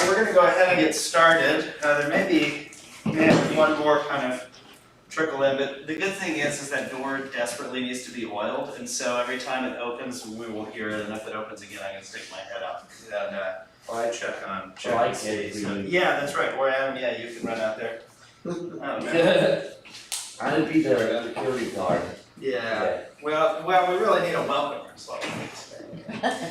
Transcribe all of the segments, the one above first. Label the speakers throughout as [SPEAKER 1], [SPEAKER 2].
[SPEAKER 1] we're going to go ahead and get started. There may be one more kind of trickle in, but the good thing is that door desperately needs to be oiled, and so every time it opens, we will hear it, and if it opens again, I'm going to stick my head out and check on yeah, that's right. Or Adam, yeah, you can run out there. Oh, man.
[SPEAKER 2] I'll be there at the security guard.
[SPEAKER 1] Yeah. Well, we really need a welcomer. So.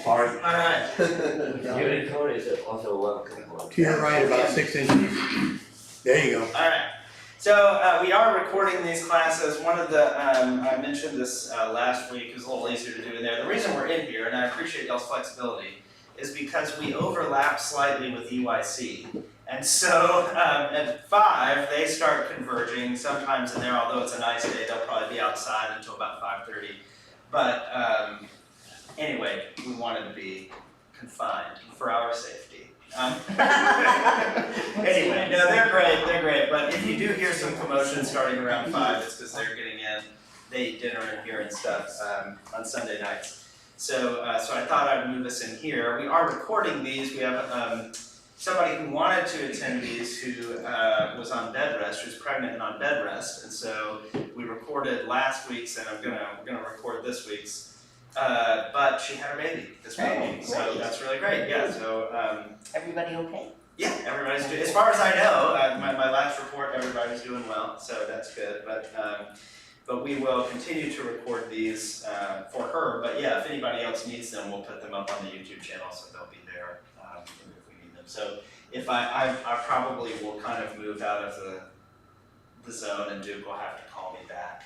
[SPEAKER 2] Pardon?
[SPEAKER 1] All right.
[SPEAKER 2] Security guard is also welcome.
[SPEAKER 3] To your right, about 6 inches. There you go.
[SPEAKER 1] All right. So we are recording these classes. One of the, I mentioned this last week, it was a little easier to do in there. The reason we're in here, and I appreciate y'all's flexibility, is because we overlap slightly with EYC. And so at 5, they start converging sometimes in there, although it's a nice day, they'll probably be outside until about 5:30. But anyway, we wanted to be confined for our safety. Anyway, no, they're great, but if you do hear some commotion starting around 5, it's because they're getting in. They eat dinner in here and stuff on Sunday nights. So I thought I'd move us in here. We are recording these. We have somebody who wanted to attend these who was on bed rest, who's pregnant and on bed rest, and so we recorded last week's, and we're gonna record this week's. But she had her baby this week, so that's really great. Yeah. So
[SPEAKER 4] everybody okay?
[SPEAKER 1] Yeah, everybody's doing. As far as I know, my last report, everybody's doing well, so that's good. But we will continue to record these for her. But yeah, if anybody else needs them, we'll put them up on the YouTube channel, so they'll be there if we need them. So if I probably will kind of move out of the zone, and Duke will have to call me back.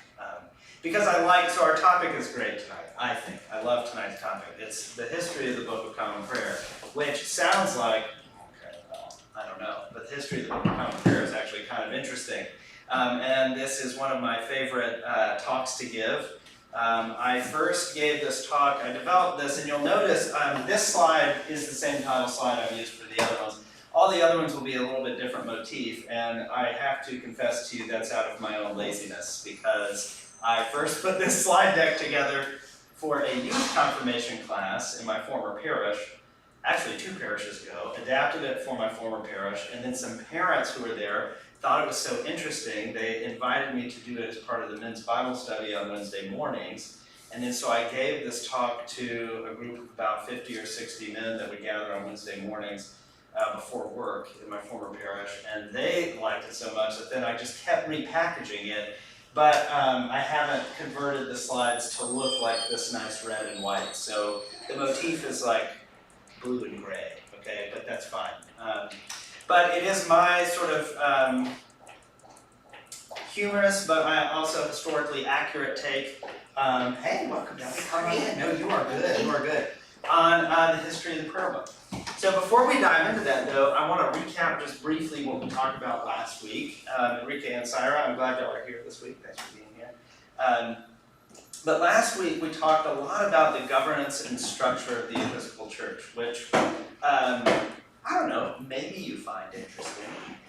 [SPEAKER 1] Because so our topic is great tonight, I think. I love tonight's topic. It's the history of the Book of Common Prayer, which sounds like, okay, well, I don't know, but the history of the Book of Common Prayer is actually kind of interesting. And this is one of my favorite talks to give. I first gave this talk, I developed this, and you'll notice this slide is the same title slide I've used for the other ones. All the other ones will be a little bit different motif, and I have to confess to you that's out of my own laziness, because I first put this slide deck together for a youth confirmation class in my former parish, actually 2 parishes ago, adapted it for my former parish, and then some parents who were there thought it was so interesting, they invited me to do it as part of the men's Bible study on Wednesday mornings. And then so I gave this talk to a group of about 50 or 60 men that would gather on Wednesday mornings before work in my former parish. And they liked it so much that then I just kept repackaging it. But I haven't converted the slides to look like this nice red and white. So the motif is like blue and gray, okay? But that's fine. But it is my sort of humorous, but also historically accurate take. Hey, welcome down. Come in. No, you are good. You are good. On the history of the prayer book. So before we dive into that, though, I want to recap just briefly what we talked about last week. Enrique and Syra, I'm glad y'all are here this week. Thanks for being here. But last week we talked a lot about the governance and structure of the Episcopal Church, which I don't know, maybe you find interesting,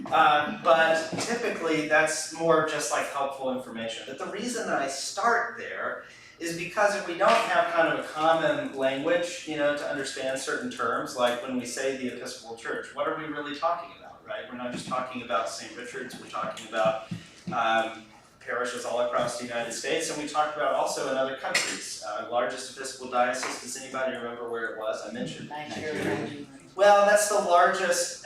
[SPEAKER 1] but typically that's more just like helpful information. But the reason that I start there is because if we don't have kind of a common language, to understand certain terms, like when we say the Episcopal Church, what are we really talking about, right? We're not just talking about St. Richard's, we're talking about parishes all across the United States, and we talked about also in other countries. Largest Episcopal diocese, does anybody remember where it was? I mentioned Nigeria. Well, that's the largest,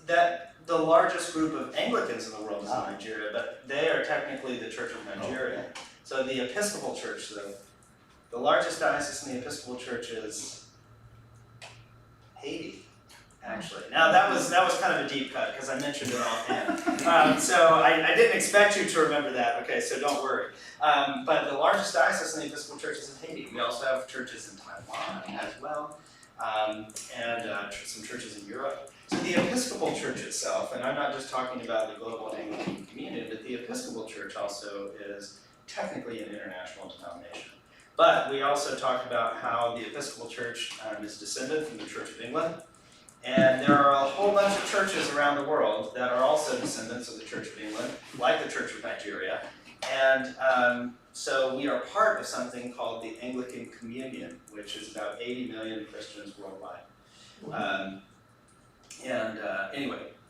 [SPEAKER 1] the largest group of Anglicans in the world is in Nigeria, but they are technically the Church of Nigeria. So the Episcopal Church, though, the largest diocese in the Episcopal Church is Haiti, actually. Now that was kind of a deep cut because I mentioned it offhand. So I didn't expect you to remember that. Okay, so don't worry. But the largest diocese in the Episcopal Church is in Haiti. We also have churches in Taiwan as well. And some churches in Europe. So the Episcopal Church itself, and I'm not just talking about the global Anglican community, but the Episcopal Church also is technically an international denomination. But we also talked about how the Episcopal Church is descended from the Church of England, and there are a whole bunch of churches around the world that are also descendants of the Church of England, like the Church of Nigeria, and so we are part of something called the Anglican Communion, which is about 80 million Christians worldwide. And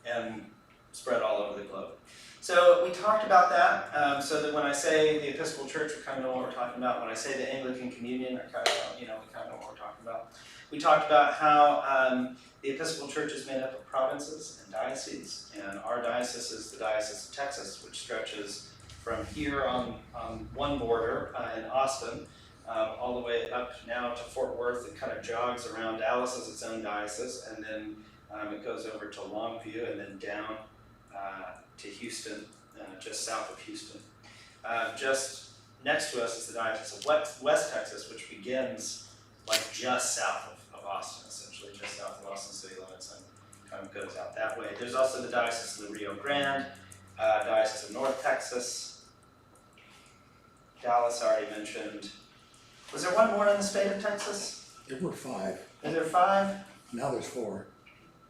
[SPEAKER 1] and spread all over the globe. So we talked about that, so that when I say the Episcopal Church, we kind of know what we're talking about. When I say the Anglican Communion, we kind of know what we're talking about. We talked about how the Episcopal Church is made up of provinces and dioceses, and our diocese is the Diocese of Texas, which stretches from here on one border in Austin, all the way up now to Fort Worth. It kind of jogs around. Dallas as its own diocese, and then it goes over to Longview, and then down to Houston, just south of Houston. Just next to us is the Diocese of West Texas, which begins like just south of Austin, essentially, just south of Austin city limits, and kind of goes out that way. There's also the Diocese of the Rio Grande, Diocese of North Texas, Dallas I already mentioned. Was there one more in the state of Texas?
[SPEAKER 3] There were 5.
[SPEAKER 1] Is there 5?
[SPEAKER 3] Now there's 4.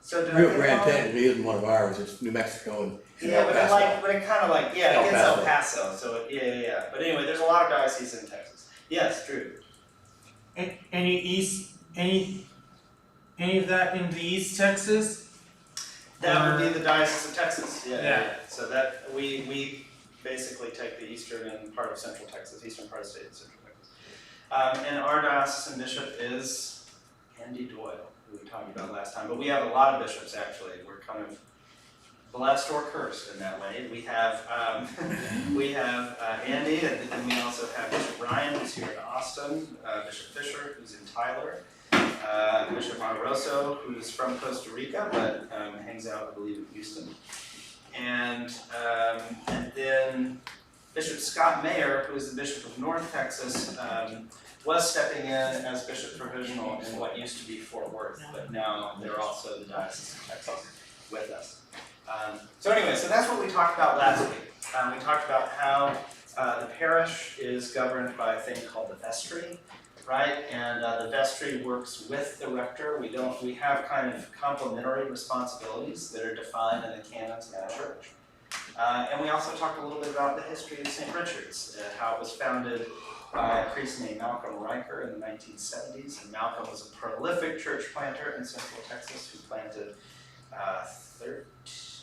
[SPEAKER 1] So did
[SPEAKER 3] Rio
[SPEAKER 1] I get
[SPEAKER 3] Grande
[SPEAKER 1] them all?
[SPEAKER 3] technically isn't one of ours. It's New Mexico and
[SPEAKER 1] Yeah,
[SPEAKER 3] El
[SPEAKER 1] but it
[SPEAKER 3] Paso.
[SPEAKER 1] but it kind of like, yeah,
[SPEAKER 3] El
[SPEAKER 1] it gets El
[SPEAKER 3] Paso.
[SPEAKER 1] Paso, so yeah. But anyway, there's a lot of dioceses in Texas. Yes, Drew.
[SPEAKER 4] Any of that into East Texas?
[SPEAKER 1] That would be the Diocese of Texas,
[SPEAKER 4] Yeah.
[SPEAKER 1] So that, we basically take the eastern and part of central Texas, eastern part of the state of central Texas. And our diocesan bishop is Andy Doyle, who we talked about last time. But we have a lot of bishops, actually. We're kind of blessed or cursed in that way. We have Andy, and then we also have Bishop Ryan, who's here in Austin, Bishop Fisher, who's in Tyler, Bishop Monteroso, who's from Costa Rica, but hangs out, I believe, in Houston. And then Bishop Scott Mayer, who is the Bishop of North Texas, was stepping in as Bishop Provisional in what used to be Fort Worth, but now they're also the Diocese of Texas with us. So that's what we talked about last week. We talked about how the parish is governed by a thing called the vestry, right? And the vestry works with the rector. We have kind of complementary responsibilities that are defined in the canons of the church. And we also talked a little bit about the history of St. Richard's, how it was founded by a priest named Malcolm Riker in the 1970s. And Malcolm was a prolific church planter in central Texas who planted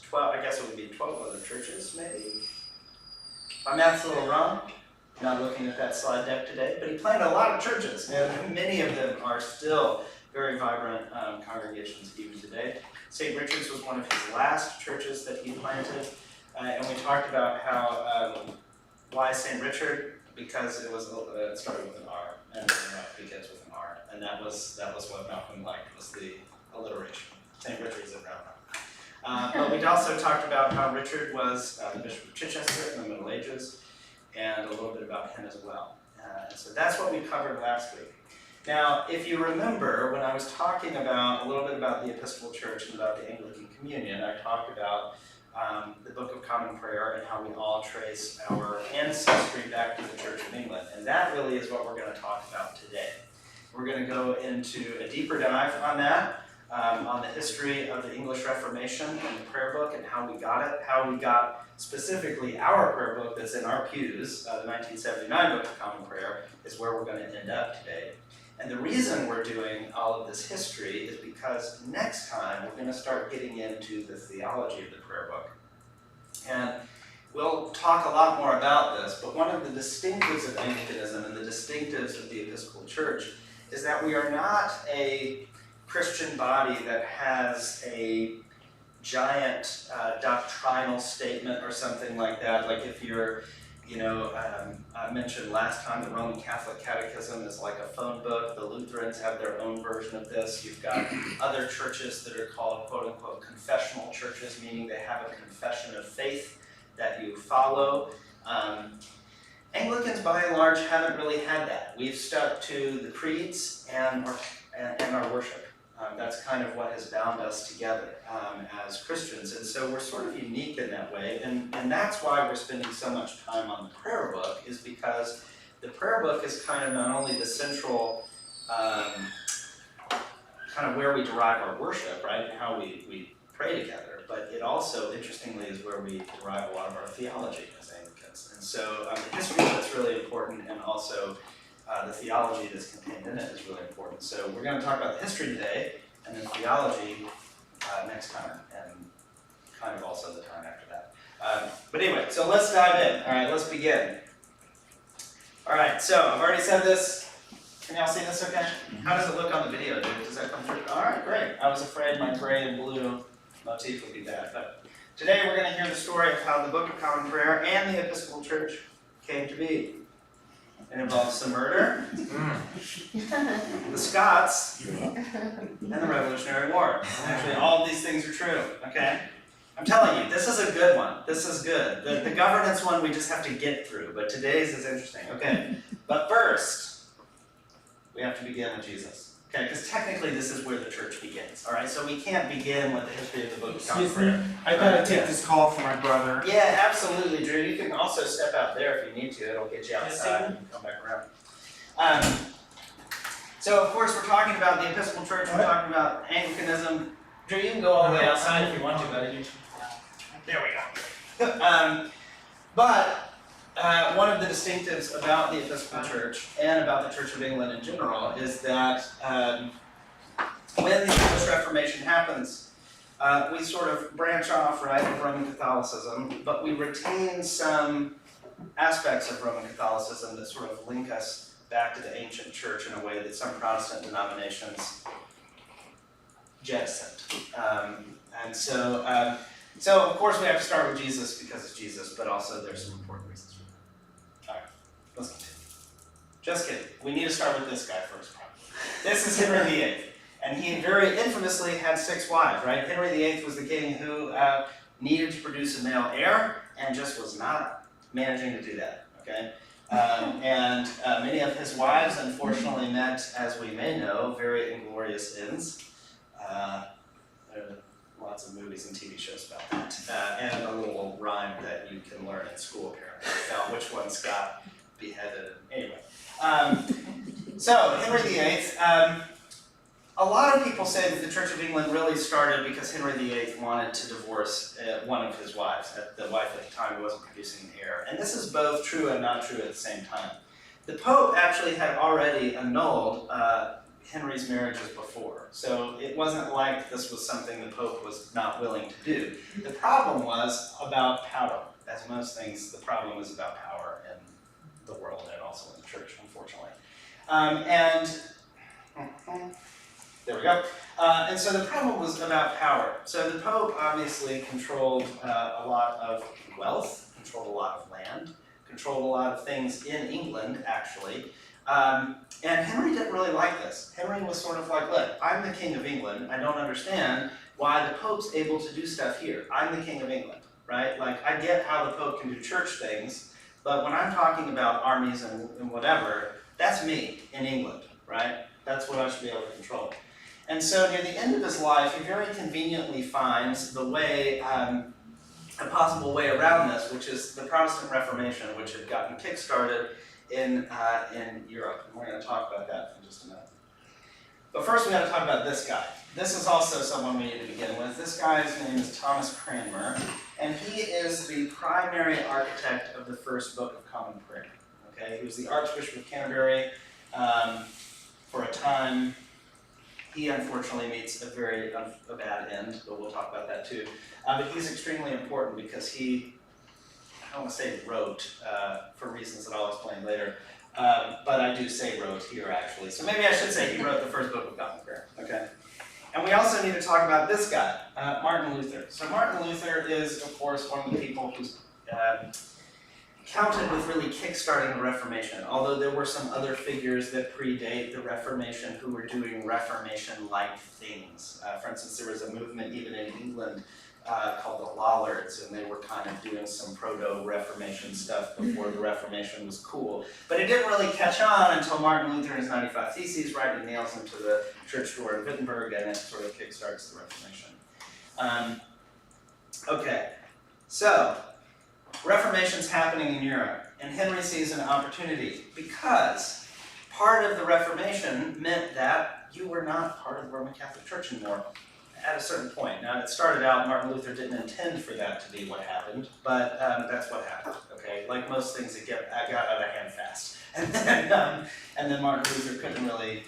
[SPEAKER 1] 12, I guess it would be 12 other churches, maybe. My math's a little wrong. Not looking at that slide deck today, but he planted a lot of churches, and many of them are still very vibrant congregations even today. St. Richard's was one of his last churches that he planted, and we talked about how why St. Richard, because it started with an R, and begins with an R, and that was what Malcolm liked, was the alliteration. St. Richard's in Round. But we also talked about how Richard was the Bishop of Chichester in the Middle Ages, and a little bit about him as well. So that's what we covered last week. Now, if you remember, when I was talking about a little bit about the Episcopal Church and about the Anglican Communion, I talked about the Book of Common Prayer and how we all trace our ancestry back to the Church of England. And that really is what we're going to talk about today. We're going to go into a deeper dive on that, on the history of the English Reformation and the prayer book and how we got it, how we got specifically our prayer book that's in our pews, the 1979 Book of Common Prayer, is where we're going to end up today. And the reason we're doing all of this history is because next time we're going to start getting into the theology of the prayer book. And we'll talk a lot more about this, but one of the distinctives of Anglicanism and the distinctives of the Episcopal Church is that we are not a Christian body that has a giant doctrinal statement or something like that. Like if you're, I mentioned last time the Roman Catholic Catechism is like a phone book. The Lutherans have their own version of this. You've got other churches that are called quote unquote confessional churches, meaning they have a confession of faith that you follow. Anglicans by and large haven't really had that. We've stuck to the creeds and our worship. That's kind of what has bound us together as Christians. And so we're sort of unique in that way. And that's why we're spending so much time on the prayer book, is because the prayer book is kind of not only the central, kind of where we derive our worship, right, and how we pray together, but it also, interestingly, is where we derive a lot of our theology as Anglicans. And so the history that's really important, and also the theology that's contained in it is really important. So we're going to talk about the history today, and then theology next time, and kind of also the time after that. But anyway, so let's dive in. All right, let's begin. All right, so I've already said this. Can y'all see this okay? How does it look on the video, dude? Does that come through? All right, great. I was afraid my gray and blue motif would be bad. But today we're going to hear the story of how the Book of Common Prayer and the Episcopal Church came to be. It involves some murder, the Scots, and the Revolutionary War. Actually, all of these things are true, okay? I'm telling you, this is a good one. This is good. The governance one we just have to get through, but today's is interesting. Okay, but first, we have to begin with Jesus. Okay, because technically this is where the church begins, all right? So we can't begin with the history of the Book of Common Prayer.
[SPEAKER 4] I gotta take this call from my brother.
[SPEAKER 1] Yeah, absolutely, Drew. You can also step out there if you need to. It'll get you outside and come back around. So, of course, we're talking about the Episcopal Church. We're talking about Anglicanism. Drew, you can go all the way outside if you want to, buddy. There we go. But one of the distinctives about the Episcopal Church and about the Church of England in general is that when the English Reformation happens, we sort of branch off, right, of Roman Catholicism, but we retain some aspects of Roman Catholicism that sort of link us back to the ancient church in a way that some Protestant denominations jettisoned. And so of course we have to start with Jesus because it's Jesus, but also there's some important reasons for that. All right, let's continue. Just kidding. We need to start with this guy first, probably. This is Henry VIII. And he very infamously had 6 wives, right? Henry VIII was the king who needed to produce a male heir and just was not managing to do that, okay? And many of his wives unfortunately met, as we may know, very inglorious ends. There are lots of movies and TV shows about that. And a little rhyme that you can learn in school, apparently, about which ones got beheaded. Anyway, so Henry VIII, a lot of people say that the Church of England really started because Henry VIII wanted to divorce one of his wives, the wife at the time who wasn't producing an heir. And this is both true and not true at the same time. The Pope actually had already annulled Henry's marriages before, so it wasn't like this was something the Pope was not willing to do. The problem was about power. As most things, the problem is about power in the world and also in the church, unfortunately. There we go. And so the problem was about power. So the Pope obviously controlled a lot of wealth, controlled a lot of land, controlled a lot of things in England, actually. And Henry didn't really like this. Henry was sort of like, look, I'm the King of England. I don't understand why the Pope's able to do stuff here. I'm the King of England, right? Like, I get how the Pope can do church things, but when I'm talking about armies and whatever, that's me in England, right? That's what I should be able to control. And so near the end of his life, he very conveniently finds the way, a possible way around this, which is the Protestant Reformation, which had gotten kick-started in Europe. And we're going to talk about that in just a minute. But first we got to talk about this guy. This is also someone we need to begin with. This guy's name is Thomas Cranmer, and he is the primary architect of the first Book of Common Prayer. Okay, he was the Archbishop of Canterbury for a time. He unfortunately meets a bad end, but we'll talk about that too. But he's extremely important because he, I don't want to say wrote, for reasons that I'll explain later, but I do say wrote here actually. So maybe I should say he wrote the first Book of Common Prayer, okay? And we also need to talk about this guy, Martin Luther. So Martin Luther is, of course, one of the people who's counted with really kickstarting the Reformation, although there were some other figures that predate the Reformation who were doing Reformation-like things. For instance, there was a movement even in England called the Lollards, and they were kind of doing some proto-Reformation stuff before the Reformation was cool. But it didn't really catch on until Martin Luther in his 95 Theses, right, and nails them to the church door in Wittenberg, and it sort of kickstarts the Reformation. Okay, so Reformation's happening in Europe, and Henry sees an opportunity because part of the Reformation meant that you were not part of the Roman Catholic Church anymore at a certain point. Now, it started out, Martin Luther didn't intend for that to be what happened, but that's what happened, okay? Like most things, it got out of hand fast. And then Martin Luther couldn't really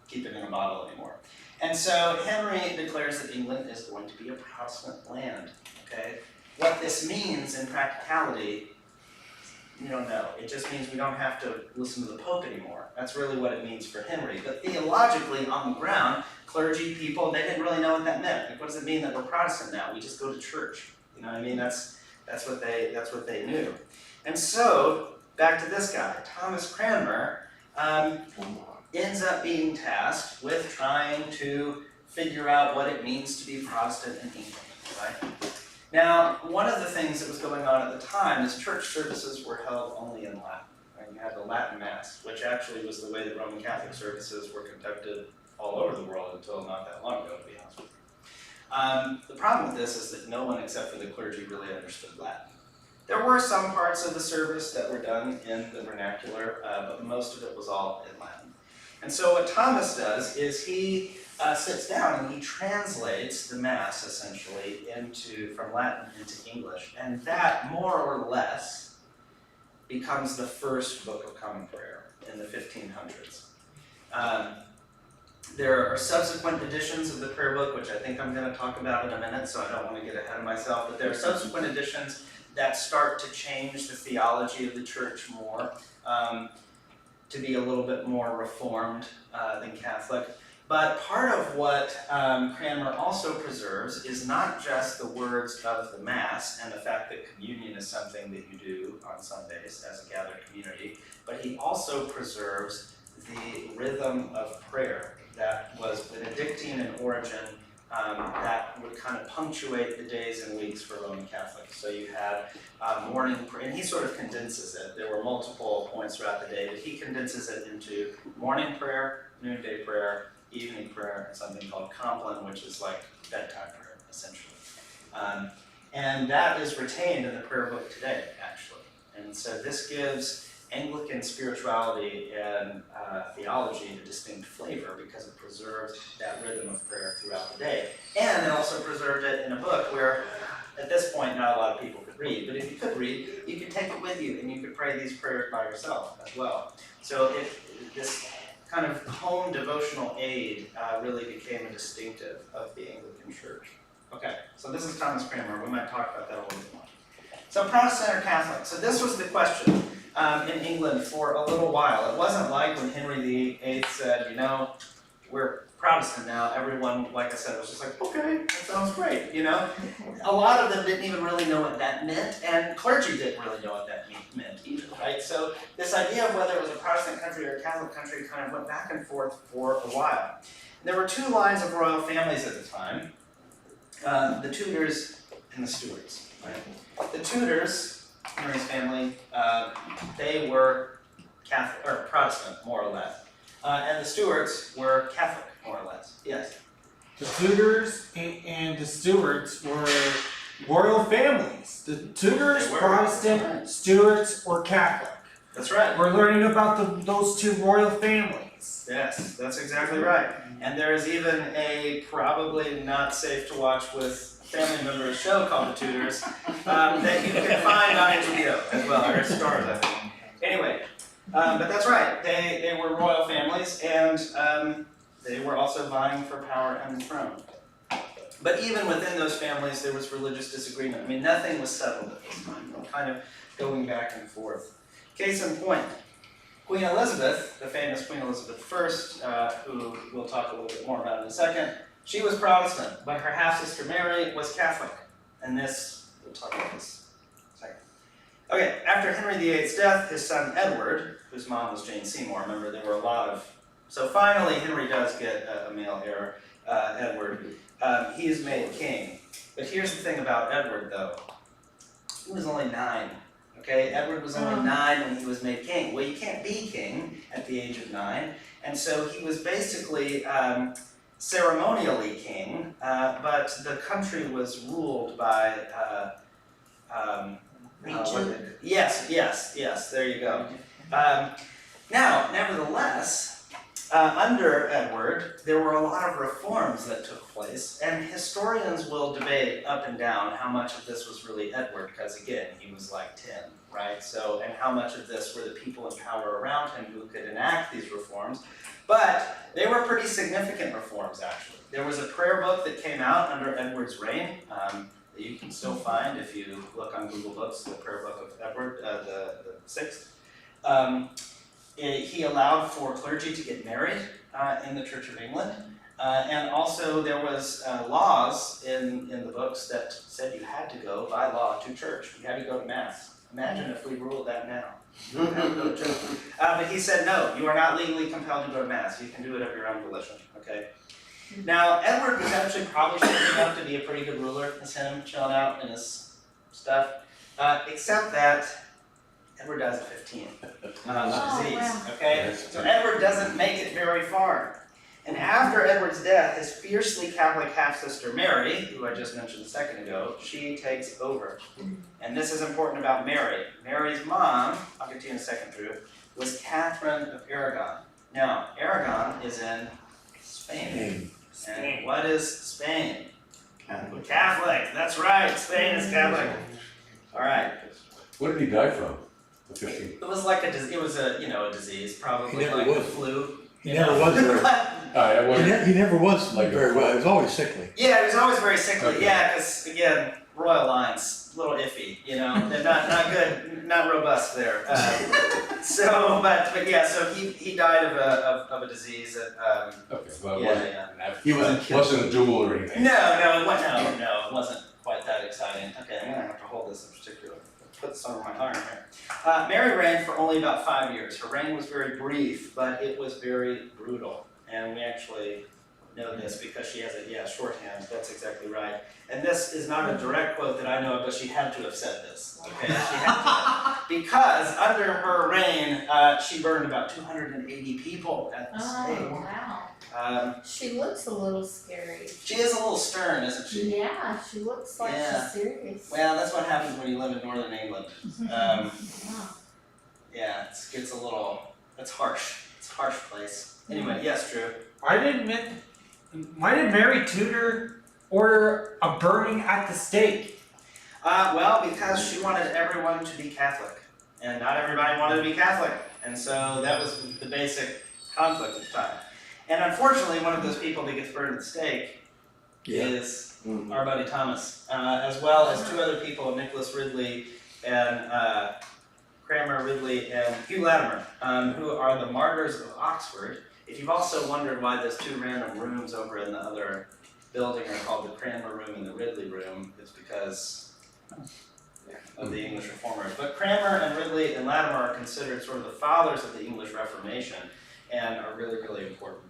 [SPEAKER 1] keep it in a bottle anymore. And so Henry declares that England is going to be a Protestant land, okay? What this means in practicality, we don't know. It just means we don't have to listen to the Pope anymore. That's really what it means for Henry. But theologically, on the ground, clergy, people, they didn't really know what that meant. Like, what does it mean that we're Protestant now? We just go to church. You know what I mean? That's what they knew. And so, back to this guy, Thomas Cranmer, ends up being tasked with trying to figure out what it means to be Protestant in England, right? Now, one of the things that was going on at the time is church services were held only in Latin. Right? You had the Latin Mass, which actually was the way that Roman Catholic services were conducted all over the world until not that long ago, to be honest with you. The problem with this is that no one except for the clergy really understood Latin. There were some parts of the service that were done in the vernacular, but most of it was all in Latin. And so what Thomas does is he sits down and he translates the Mass, essentially, from Latin into English. And that, more or less, becomes the first Book of Common Prayer in the 1500s. There are subsequent editions of the prayer book, which I think I'm going to talk about in a minute, so I don't want to get ahead of myself. But there are subsequent editions that start to change the theology of the church more, to be a little bit more reformed than Catholic. But part of what Cranmer also preserves is not just the words of the Mass and the fact that communion is something that you do on Sundays as a gathered community, but he also preserves the rhythm of prayer that was Benedictine in origin, that would kind of punctuate the days and weeks for Roman Catholics. So you had morning prayer, and he sort of condenses it. There were multiple points throughout the day, but he condenses it into morning prayer, noonday prayer, evening prayer, and something called Compline, which is like bedtime prayer, essentially. And that is retained in the prayer book today, actually. And so this gives Anglican spirituality and theology a distinct flavor because it preserves that rhythm of prayer throughout the day. And it also preserved it in a book where, at this point, not a lot of people could read. But if you could read, you could take it with you and you could pray these prayers by yourself as well. So this kind of home devotional aid really became a distinctive of the Anglican Church. Okay, so this is Thomas Cranmer. We might talk about that a little bit more. So Protestant or Catholic? So this was the question in England for a little while. It wasn't like when Henry VIII said, you know, we're Protestant now. Everyone, like I said, was just like, okay, that sounds great, you know? A lot of them didn't even really know what that meant, and clergy didn't really know what that meant either, right? So this idea of whether it was a Protestant country or a Catholic country kind of went back and forth for a while. There were two lines of royal families at the time, the Tudors and the Stuarts, right? The Tudors, Henry's family, they were Catholic, or Protestant, more or less. And the Stuarts were Catholic, more or less. Yes?
[SPEAKER 4] The Tudors and the Stuarts were royal families. The Tudors, Protestant, Stuarts, or Catholic.
[SPEAKER 1] That's right.
[SPEAKER 4] We're learning about those two royal families.
[SPEAKER 1] Yes, that's exactly right. And there is even a probably not safe to watch with family members show called The Tudors that you can find on HBO as well, or Stars, I think. Anyway, but that's right. They were royal families, and they were also vying for power and the throne. But even within those families, there was religious disagreement. I mean, nothing was settled at this time. We're kind of going back and forth. Case in point, Queen Elizabeth, the famous Queen Elizabeth I, who we'll talk a little bit more about in a second, she was Protestant, but her half-sister Mary was Catholic. And this, we'll talk about this in a second. Okay, after Henry VIII's death, his son Edward, whose mom was Jane Seymour, remember there were a lot of... So finally, Henry does get a male heir, Edward. He is made king. But here's the thing about Edward, though. He was only 9. Okay, Edward was only 9 when he was made king. Well, you can't be king at the age of 9. And so he was basically ceremonially king, but the country was ruled by... yes, there you go. Now, nevertheless, under Edward, there were a lot of reforms that took place, and historians will debate up and down how much of this was really Edward, because again, he was like 10, right? So, and how much of this were the people in power around him who could enact these reforms. But they were pretty significant reforms, actually. There was a prayer book that came out under Edward's reign that you can still find if you look on Google Books, the prayer book of Edward the 6th. He allowed for clergy to get married in the Church of England. And also there was laws in the books that said you had to go by law to church. You had to go to Mass. Imagine if we ruled that now. You have to go to church. But he said, no, you are not legally compelled to go to Mass. You can do it of your own volition, okay? Now, Edward was actually probably shaping enough to be a pretty good ruler. It's him chilling out in his stuff. Except that Edward dies at 15 of disease, okay? So Edward doesn't make it very far. And after Edward's death, his fiercely Catholic half-sister Mary, who I just mentioned a second ago, she takes over. And this is important about Mary. Mary's mom, I'll get to you in a second, Drew, was Catherine of Aragon. Now, Aragon is in Spain. And what is Spain? Catholic, that's right, Spain is Catholic. All right.
[SPEAKER 5] What did he die from? The 15th.
[SPEAKER 1] It was like a disease, probably
[SPEAKER 3] He never
[SPEAKER 1] like
[SPEAKER 3] was.
[SPEAKER 1] the flu.
[SPEAKER 3] He never was very,
[SPEAKER 5] That
[SPEAKER 3] he never was
[SPEAKER 5] Like
[SPEAKER 3] very well, he was always sickly.
[SPEAKER 1] Yeah, he was always very sickly.
[SPEAKER 5] Okay.
[SPEAKER 1] Yeah, because again, royal lines, a little iffy. They're not good, not robust there. But yeah, so he died of a disease that.
[SPEAKER 5] okay, well,
[SPEAKER 1] Yeah,
[SPEAKER 5] he wasn't a duel or anything.
[SPEAKER 1] No, it wasn't quite that exciting. Okay, I'm gonna have to hold this in particular. Put this under my arm here. Mary reigned for only about 5 years. Her reign was very brief, but it was very brutal. And we actually know this because she has a shorthand. That's exactly right. And this is not a direct quote that I know of, but she had to have said this. Okay, she had to, because under her reign, she burned about 280 people at the stake.
[SPEAKER 6] Oh, wow.
[SPEAKER 1] She
[SPEAKER 6] She looks a little scary.
[SPEAKER 1] is a little stern, isn't she?
[SPEAKER 6] Yeah, she looks like
[SPEAKER 1] Yeah.
[SPEAKER 6] she's serious.
[SPEAKER 1] Well, that's what happens when you live in northern England.
[SPEAKER 6] Wow.
[SPEAKER 1] Yeah, it's a little, it's harsh. It's a harsh place. Anyway, yes, Drew.
[SPEAKER 4] Why did Mary Tudor order a burning at the stake?
[SPEAKER 1] Well, because she wanted everyone to be Catholic, and not everybody wanted to be Catholic, and so that was the basic conflict at the time. And unfortunately, one of those people that gets burned at the stake is our buddy Thomas, as well as 2 other people, Nicholas Ridley and Cranmer Ridley and Hugh Latimer, who are the martyrs of Oxford. If you've also wondered why those 2 random rooms over in the other building are called the Cranmer Room and the Ridley Room, it's because of the English Reformers. But Cranmer and Ridley and Latimer are considered sort of the fathers of the English Reformation and are really, really important.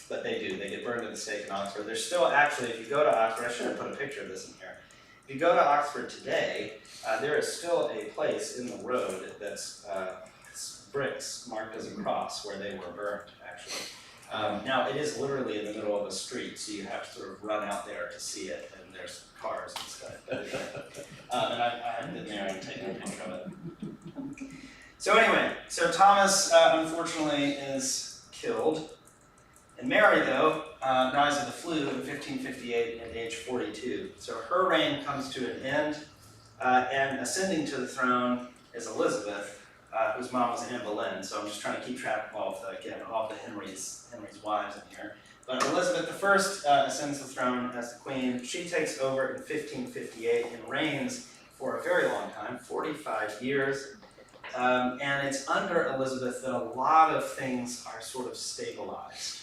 [SPEAKER 1] But they get burned at the stake in Oxford. There's still actually, if you go to Oxford, I should have put a picture of this in here. If you go to Oxford today, there is still a place in the road that's bricks marked as a cross where they were burned, actually. Now, it is literally in the middle of a street, so you have to sort of run out there to see it, and there's cars and stuff. And I haven't been there and taken a picture of it. So anyway, Thomas, unfortunately, is killed. And Mary, though, dies of the flu in 1558 at age 42. So her reign comes to an end, and ascending to the throne is Elizabeth, whose mom was Anne Boleyn. So I'm just trying to keep track of all the Henry's wives in here. But Elizabeth I ascends the throne as the queen. She takes over in 1558 and reigns for a very long time, 45 years. And it's under Elizabeth that a lot of things are sort of stabilized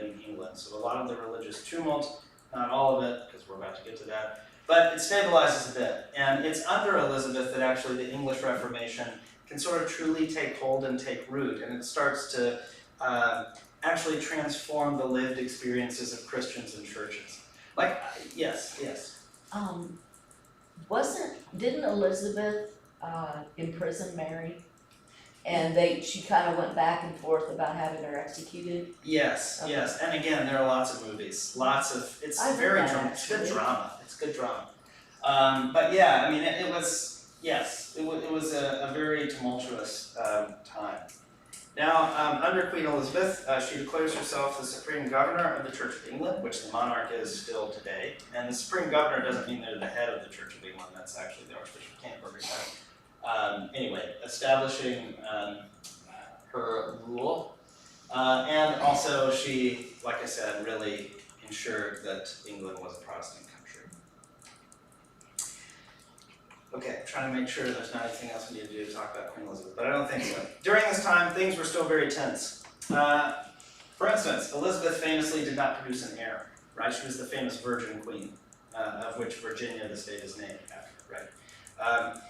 [SPEAKER 1] in England. So a lot of the religious tumult, not all of it, because we're about to get to that, but it stabilizes a bit. And it's under Elizabeth that actually the English Reformation can sort of truly take hold and take root, and it starts to actually transform the lived experiences of Christians and churches. Yes.
[SPEAKER 7] Didn't Elizabeth imprison Mary? And she kind of went back and forth about having her executed?
[SPEAKER 1] Yes,
[SPEAKER 7] Okay.
[SPEAKER 1] yes, and again, there are lots of movies, it's
[SPEAKER 7] I've
[SPEAKER 1] very
[SPEAKER 7] heard that,
[SPEAKER 1] drama, it's good
[SPEAKER 7] actually.
[SPEAKER 1] drama, it's good drama. But yeah, I mean, it was a very tumultuous time. Now, under Queen Elizabeth, she declares herself the Supreme Governor of the Church of England, which the monarch is still today. And the Supreme Governor doesn't mean they're the head of the Church of England, that's actually the Archbishop of Canterbury. Anyway, establishing her rule. And also she, like I said, really ensured that England was a Protestant country. Okay, trying to make sure there's not anything else we need to do to talk about Queen Elizabeth, but I don't think so. During this time, things were still very tense. For instance, Elizabeth famously did not produce an heir, right? She was the famous Virgin Queen, of which Virginia, the state, is named after, right?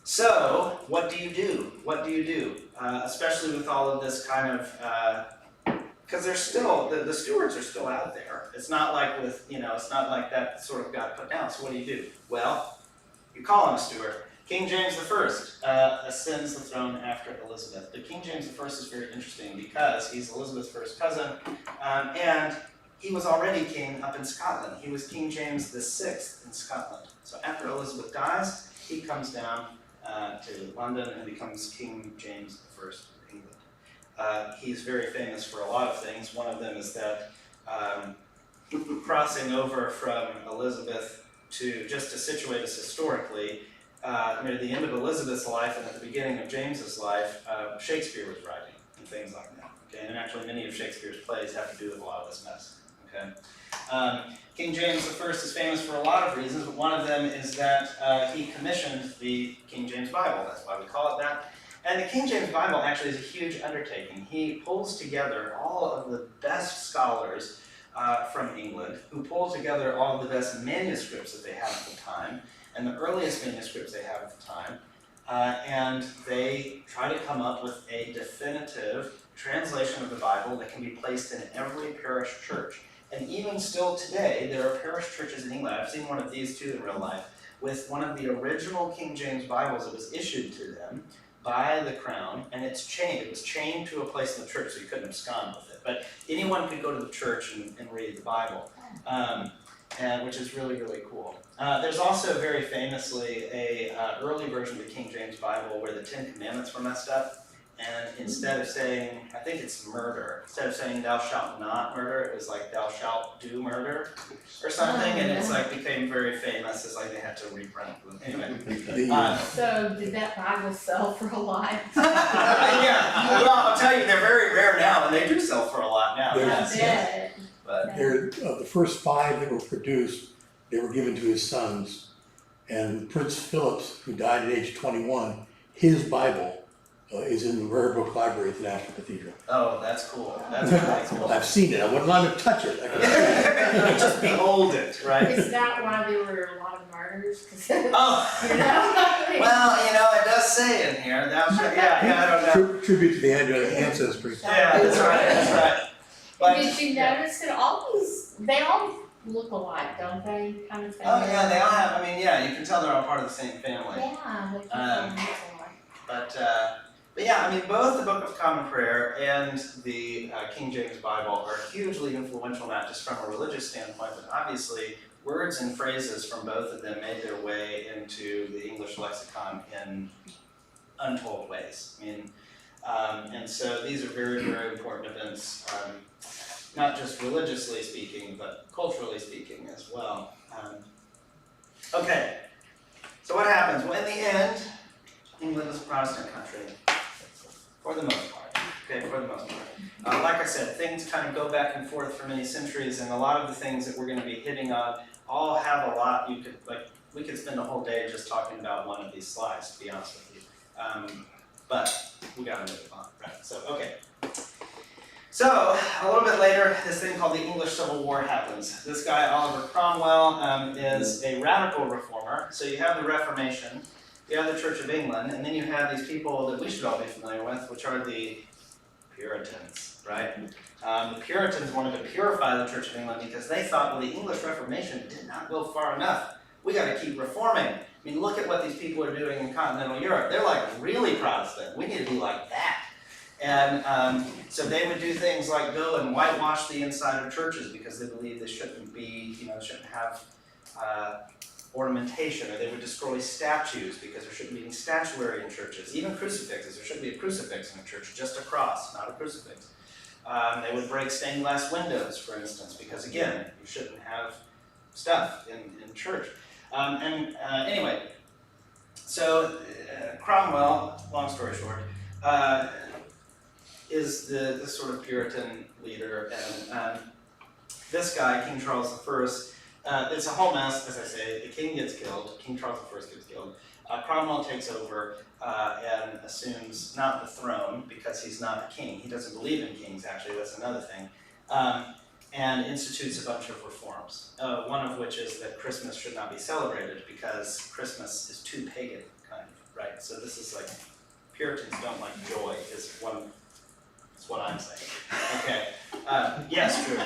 [SPEAKER 1] So, what do you do? What do you do? Especially with all of this kind of, because there's still, the Stuarts are still out there. It's not like with, it's not like that sort of got put down. So what do? Well, you call him a Stuart. King James I ascends the throne after Elizabeth. But King James I is very interesting because he's Elizabeth's first cousin, and he was already king up in Scotland. He was King James VI in Scotland. So after Elizabeth dies, he comes down to London and becomes King James I of England. He's very famous for a lot of things. One of them is that crossing over from Elizabeth to situate us historically, near the end of Elizabeth's life and at the beginning of James's life, Shakespeare was writing and things like that. Okay, and actually many of Shakespeare's plays have to do with a lot of this mess. Okay, King James I is famous for a lot of reasons, but one of them is that he commissioned the King James Bible. That's why we call it that. And the King James Bible actually is a huge undertaking. He pulls together all of the best scholars from England, who pull together all of the best manuscripts that they have at the time, and the earliest manuscripts they have at the time, and they try to come up with a definitive translation of the Bible that can be placed in every parish church. And even still today, there are parish churches in England. I've seen one of these too in real life, with one of the original King James Bibles that was issued to them by the crown, and it's chained. It was chained to a place in the church, so you couldn't abscond with it. But anyone could go to the church and read the Bible, which is really, really cool. There's also very famously a early version of the King James Bible where the 10 Commandments were messed up. And instead of saying, I think it's murder, instead of saying thou shalt not murder, it was like thou shalt do murder or something, and it's like became very famous. It's like they had to reprint them. Anyway.
[SPEAKER 6] So did that Bible sell for a lot?
[SPEAKER 1] Yeah, well, I'll tell you, they're very rare now, and they do sell for a lot now.
[SPEAKER 3] Yes.
[SPEAKER 1] Yes. But
[SPEAKER 3] They're, the first 5 that were produced, they were given to his sons. And Prince Philip's, who died at age 21, his Bible is in the Rare Book Library at the National Cathedral.
[SPEAKER 1] oh, that's cool. That's really cool.
[SPEAKER 3] I've seen it. I wouldn't let him touch it. I can
[SPEAKER 1] Just behold it, right?
[SPEAKER 6] Is that why there were a lot of murders? 'Cause,
[SPEAKER 1] Oh,
[SPEAKER 6] well,
[SPEAKER 1] well, it does say in here. Thou shalt, I don't know.
[SPEAKER 3] Tribute to the angelic ancestors.
[SPEAKER 1] Yeah, that's right. But,
[SPEAKER 6] did you notice that they all look alike, don't they? Kind of thing.
[SPEAKER 1] oh yeah, they all have. You can tell they're all part of the same family.
[SPEAKER 6] Yeah, they keep
[SPEAKER 1] Um,
[SPEAKER 6] them alike.
[SPEAKER 1] But yeah, both the Book of Common Prayer and the King James Bible are hugely influential, not just from a religious standpoint, but obviously words and phrases from both of them made their way into the English lexicon in untold ways. And so these are very, very important events, not just religiously speaking, but culturally speaking as well. Okay, so what happens? Well, in the end, England is a Protestant country, for the most part. Okay, for the most part. Like I said, things kind of go back and forth for many centuries, and a lot of the things that we're going to be hitting on all have a lot. We could spend a whole day just talking about one of these slides, to be honest with you. But we got to move on, right? So, okay. So, a little bit later, this thing called the English Civil War happens. This guy, Oliver Cromwell, is a radical reformer. So you have the Reformation, you have the Church of England, and then you have these people that we should all be familiar with, which are the Puritans, right? The Puritans wanted to purify the Church of England because they thought, well, the English Reformation did not go far enough. We got to keep reforming. Look at what these people are doing in continental Europe. They're like really Protestant. We need to be like that. And so they would do things like go and whitewash the inside of churches because they believe they shouldn't be, shouldn't have ornamentation, or they would destroy statues because there shouldn't be any statuary in churches, even crucifixes. There shouldn't be a crucifix in a church, just a cross, not a crucifix. They would break stained glass windows, for instance, because again, you shouldn't have stuff in church. Anyway, so Cromwell, long story short, is this sort of Puritan leader, and this guy, King Charles I, it's a whole mess, as I say. The king gets killed, King Charles I gets killed. Cromwell takes over and assumes not the throne, because he's not a king. He doesn't believe in kings, actually, that's another thing. And institutes a bunch of reforms, one of which is that Christmas should not be celebrated because Christmas is too pagan, kind of, right? So this is like, Puritans don't like joy, is what I'm saying. Okay, yes, Drew.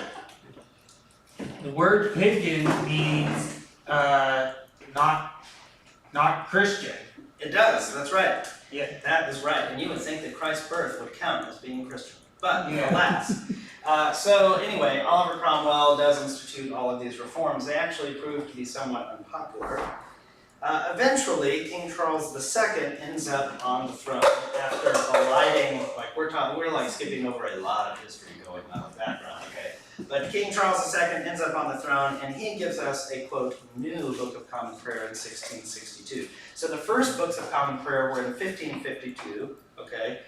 [SPEAKER 4] The word pagan means not Christian.
[SPEAKER 1] It does, that's right.
[SPEAKER 4] Yeah.
[SPEAKER 1] That is right, and you would think that Christ's birth would count as being Christian, but
[SPEAKER 4] Yeah.
[SPEAKER 1] alas. So anyway, Oliver Cromwell does institute all of these reforms. They actually prove to be somewhat unpopular. Eventually, King Charles II ends up on the throne after alighting, like we're like skipping over a lot of history going on in the background, okay? But King Charles II ends up on the throne, and he gives us a, quote, new Book of Common Prayer in 1662. So the first books of Common Prayer were in 1552, okay?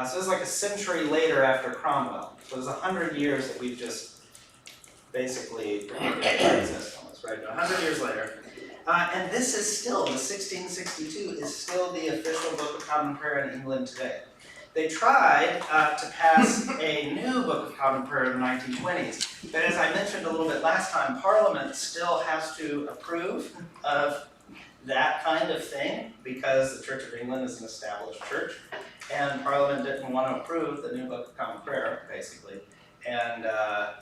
[SPEAKER 1] So it's like a century later after Cromwell. So it's 100 years that we've just basically predicted their existence, right? 100 years later. And this is still, the 1662 is still the official Book of Common Prayer in England today. They tried to pass a new Book of Common Prayer in the 1920s, but as I mentioned a little bit last time, Parliament still has to approve of that kind of thing because the Church of England is an established church, and Parliament didn't want to approve the new Book of Common Prayer, basically. And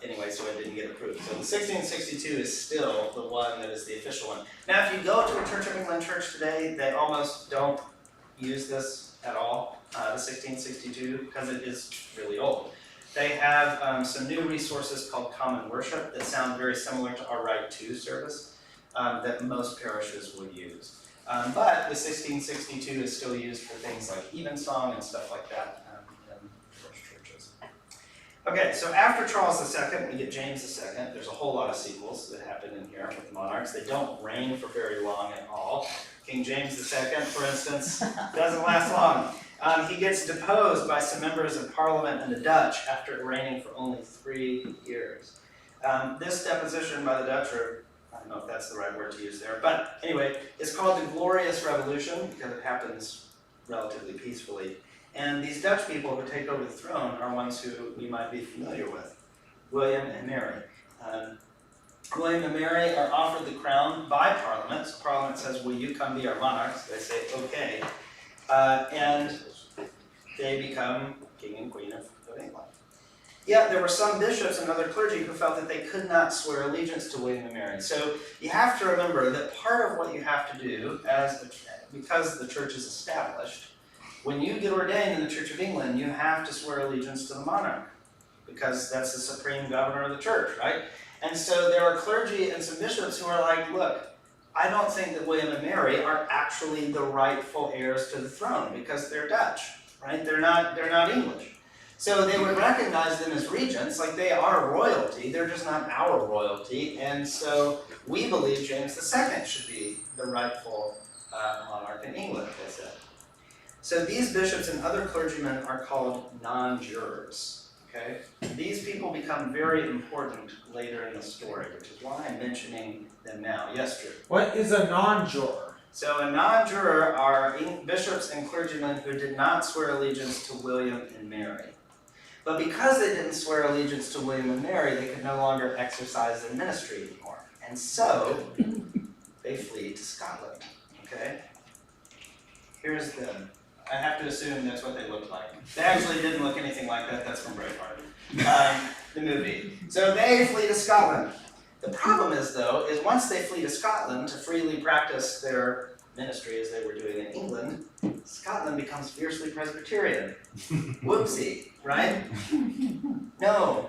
[SPEAKER 1] anyway, so it didn't get approved. So the 1662 is still the one that is the official one. Now, if you go to a Church of England church today, they almost don't use this at all, the 1662, because it is really old. They have some new resources called Common Worship that sound very similar to our Rite to service that most parishes would use. But the 1662 is still used for things like evensong and stuff like that in most churches. Okay, so after Charles II, we get James II. There's a whole lot of sequels that happen in here with monarchs. They don't reign for very long at all. King James II, for instance, doesn't last long. He gets deposed by some members of Parliament and the Dutch after reigning for only 3 years. This deposition by the Dutch, or I don't know if that's the right word to use there, but anyway, it's called the Glorious Revolution because it happens relatively peacefully. And these Dutch people who take over the throne are ones who we might be familiar with, William and Mary. William and Mary are offered the crown by Parliament. So Parliament says, will you come be our monarchs? They say, okay. And they become king and queen of England. Yet there were some bishops and other clergy who felt that they could not swear allegiance to William and Mary. So you have to remember that part of what you have to do, because the church is established, when you get ordained in the Church of England, you have to swear allegiance to the monarch, because that's the supreme governor of the church, right? And so there are clergy and some bishops who are like, look, I don't think that William and Mary are actually the rightful heirs to the throne because they're Dutch, right? They're not English. So they would recognize them as regents, like they are royalty, they're just not our royalty, and so we believe James II should be the rightful monarch in England, they said. So these bishops and other clergymen are called non-jurors, okay? These people become very important later in the story, which is why I'm mentioning them now. Yes, Drew?
[SPEAKER 4] What is a non-juror?
[SPEAKER 1] So a non-juror are bishops and clergymen who did not swear allegiance to William and Mary. But because they didn't swear allegiance to William and Mary, they could no longer exercise their ministry anymore. And so, they flee to Scotland, okay? Here's them. I have to assume that's what they looked like. They actually didn't look anything like that. That's from Braveheart, the movie. So they flee to Scotland. The problem is, though, is once they flee to Scotland to freely practice their ministry as they were doing in England, Scotland becomes fiercely Presbyterian. Whoopsie, right? No.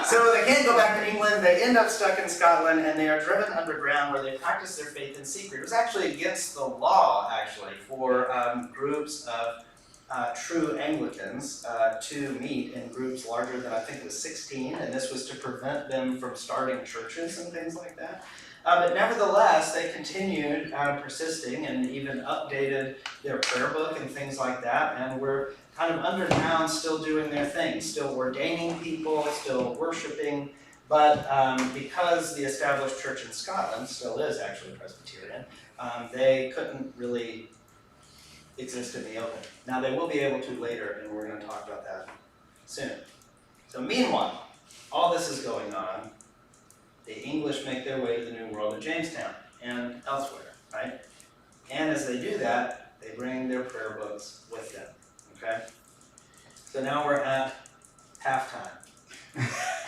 [SPEAKER 1] So they can't go back to England, they end up stuck in Scotland, and they are driven underground where they practice their faith in secret. It was actually against the law, actually, for groups of true Anglicans to meet in groups larger than I think it was 16, and this was to prevent them from starting churches and things like that. But nevertheless, they continued persisting and even updated their prayer book and things like that, and were kind of underground, still doing their thing, still ordaining people, still worshiping, but because the established church in Scotland still is actually Presbyterian, they couldn't really exist in the open. Now they will be able to later, and we're going to talk about that soon. So meanwhile, all this is going on. The English make their way to the New World at Jamestown and elsewhere, right? And as they do that, they bring their prayer books with them, okay? So now we're at halftime.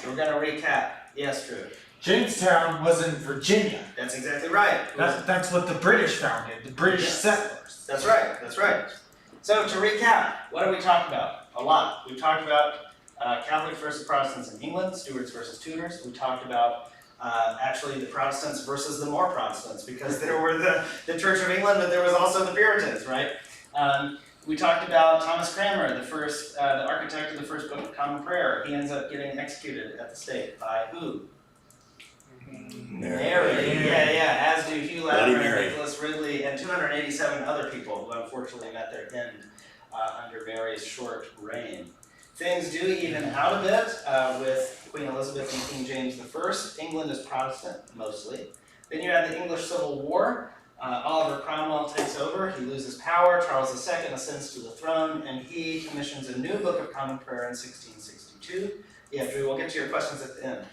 [SPEAKER 1] So we're going to recap. Yes, Drew.
[SPEAKER 4] Jamestown was in Virginia.
[SPEAKER 1] That's exactly right.
[SPEAKER 4] That's what the British founded, the British settlers.
[SPEAKER 1] That's right, that's right. So to recap, what have we talked about? A lot. We've talked about Catholics versus Protestants in England, Stuarts versus Tudors. We talked about actually the Protestants versus the more Protestants, because there were the Church of England, but there was also the Puritans, right? We talked about Thomas Cranmer, the architect of the first Book of Common Prayer. He ends up getting executed at the stake by who? Mary. Yeah, as do Hugh Latimer, Nicholas Ridley, and 287 other people who unfortunately met their end under Mary's short reign. Things do even out a bit with Queen Elizabeth and King James I. England is Protestant, mostly. Then you have the English Civil War. Oliver Cromwell takes over, he loses power, Charles II ascends to the throne, and he commissions a new Book of Common Prayer in 1662. Yeah, Drew, we'll get to your questions at the end.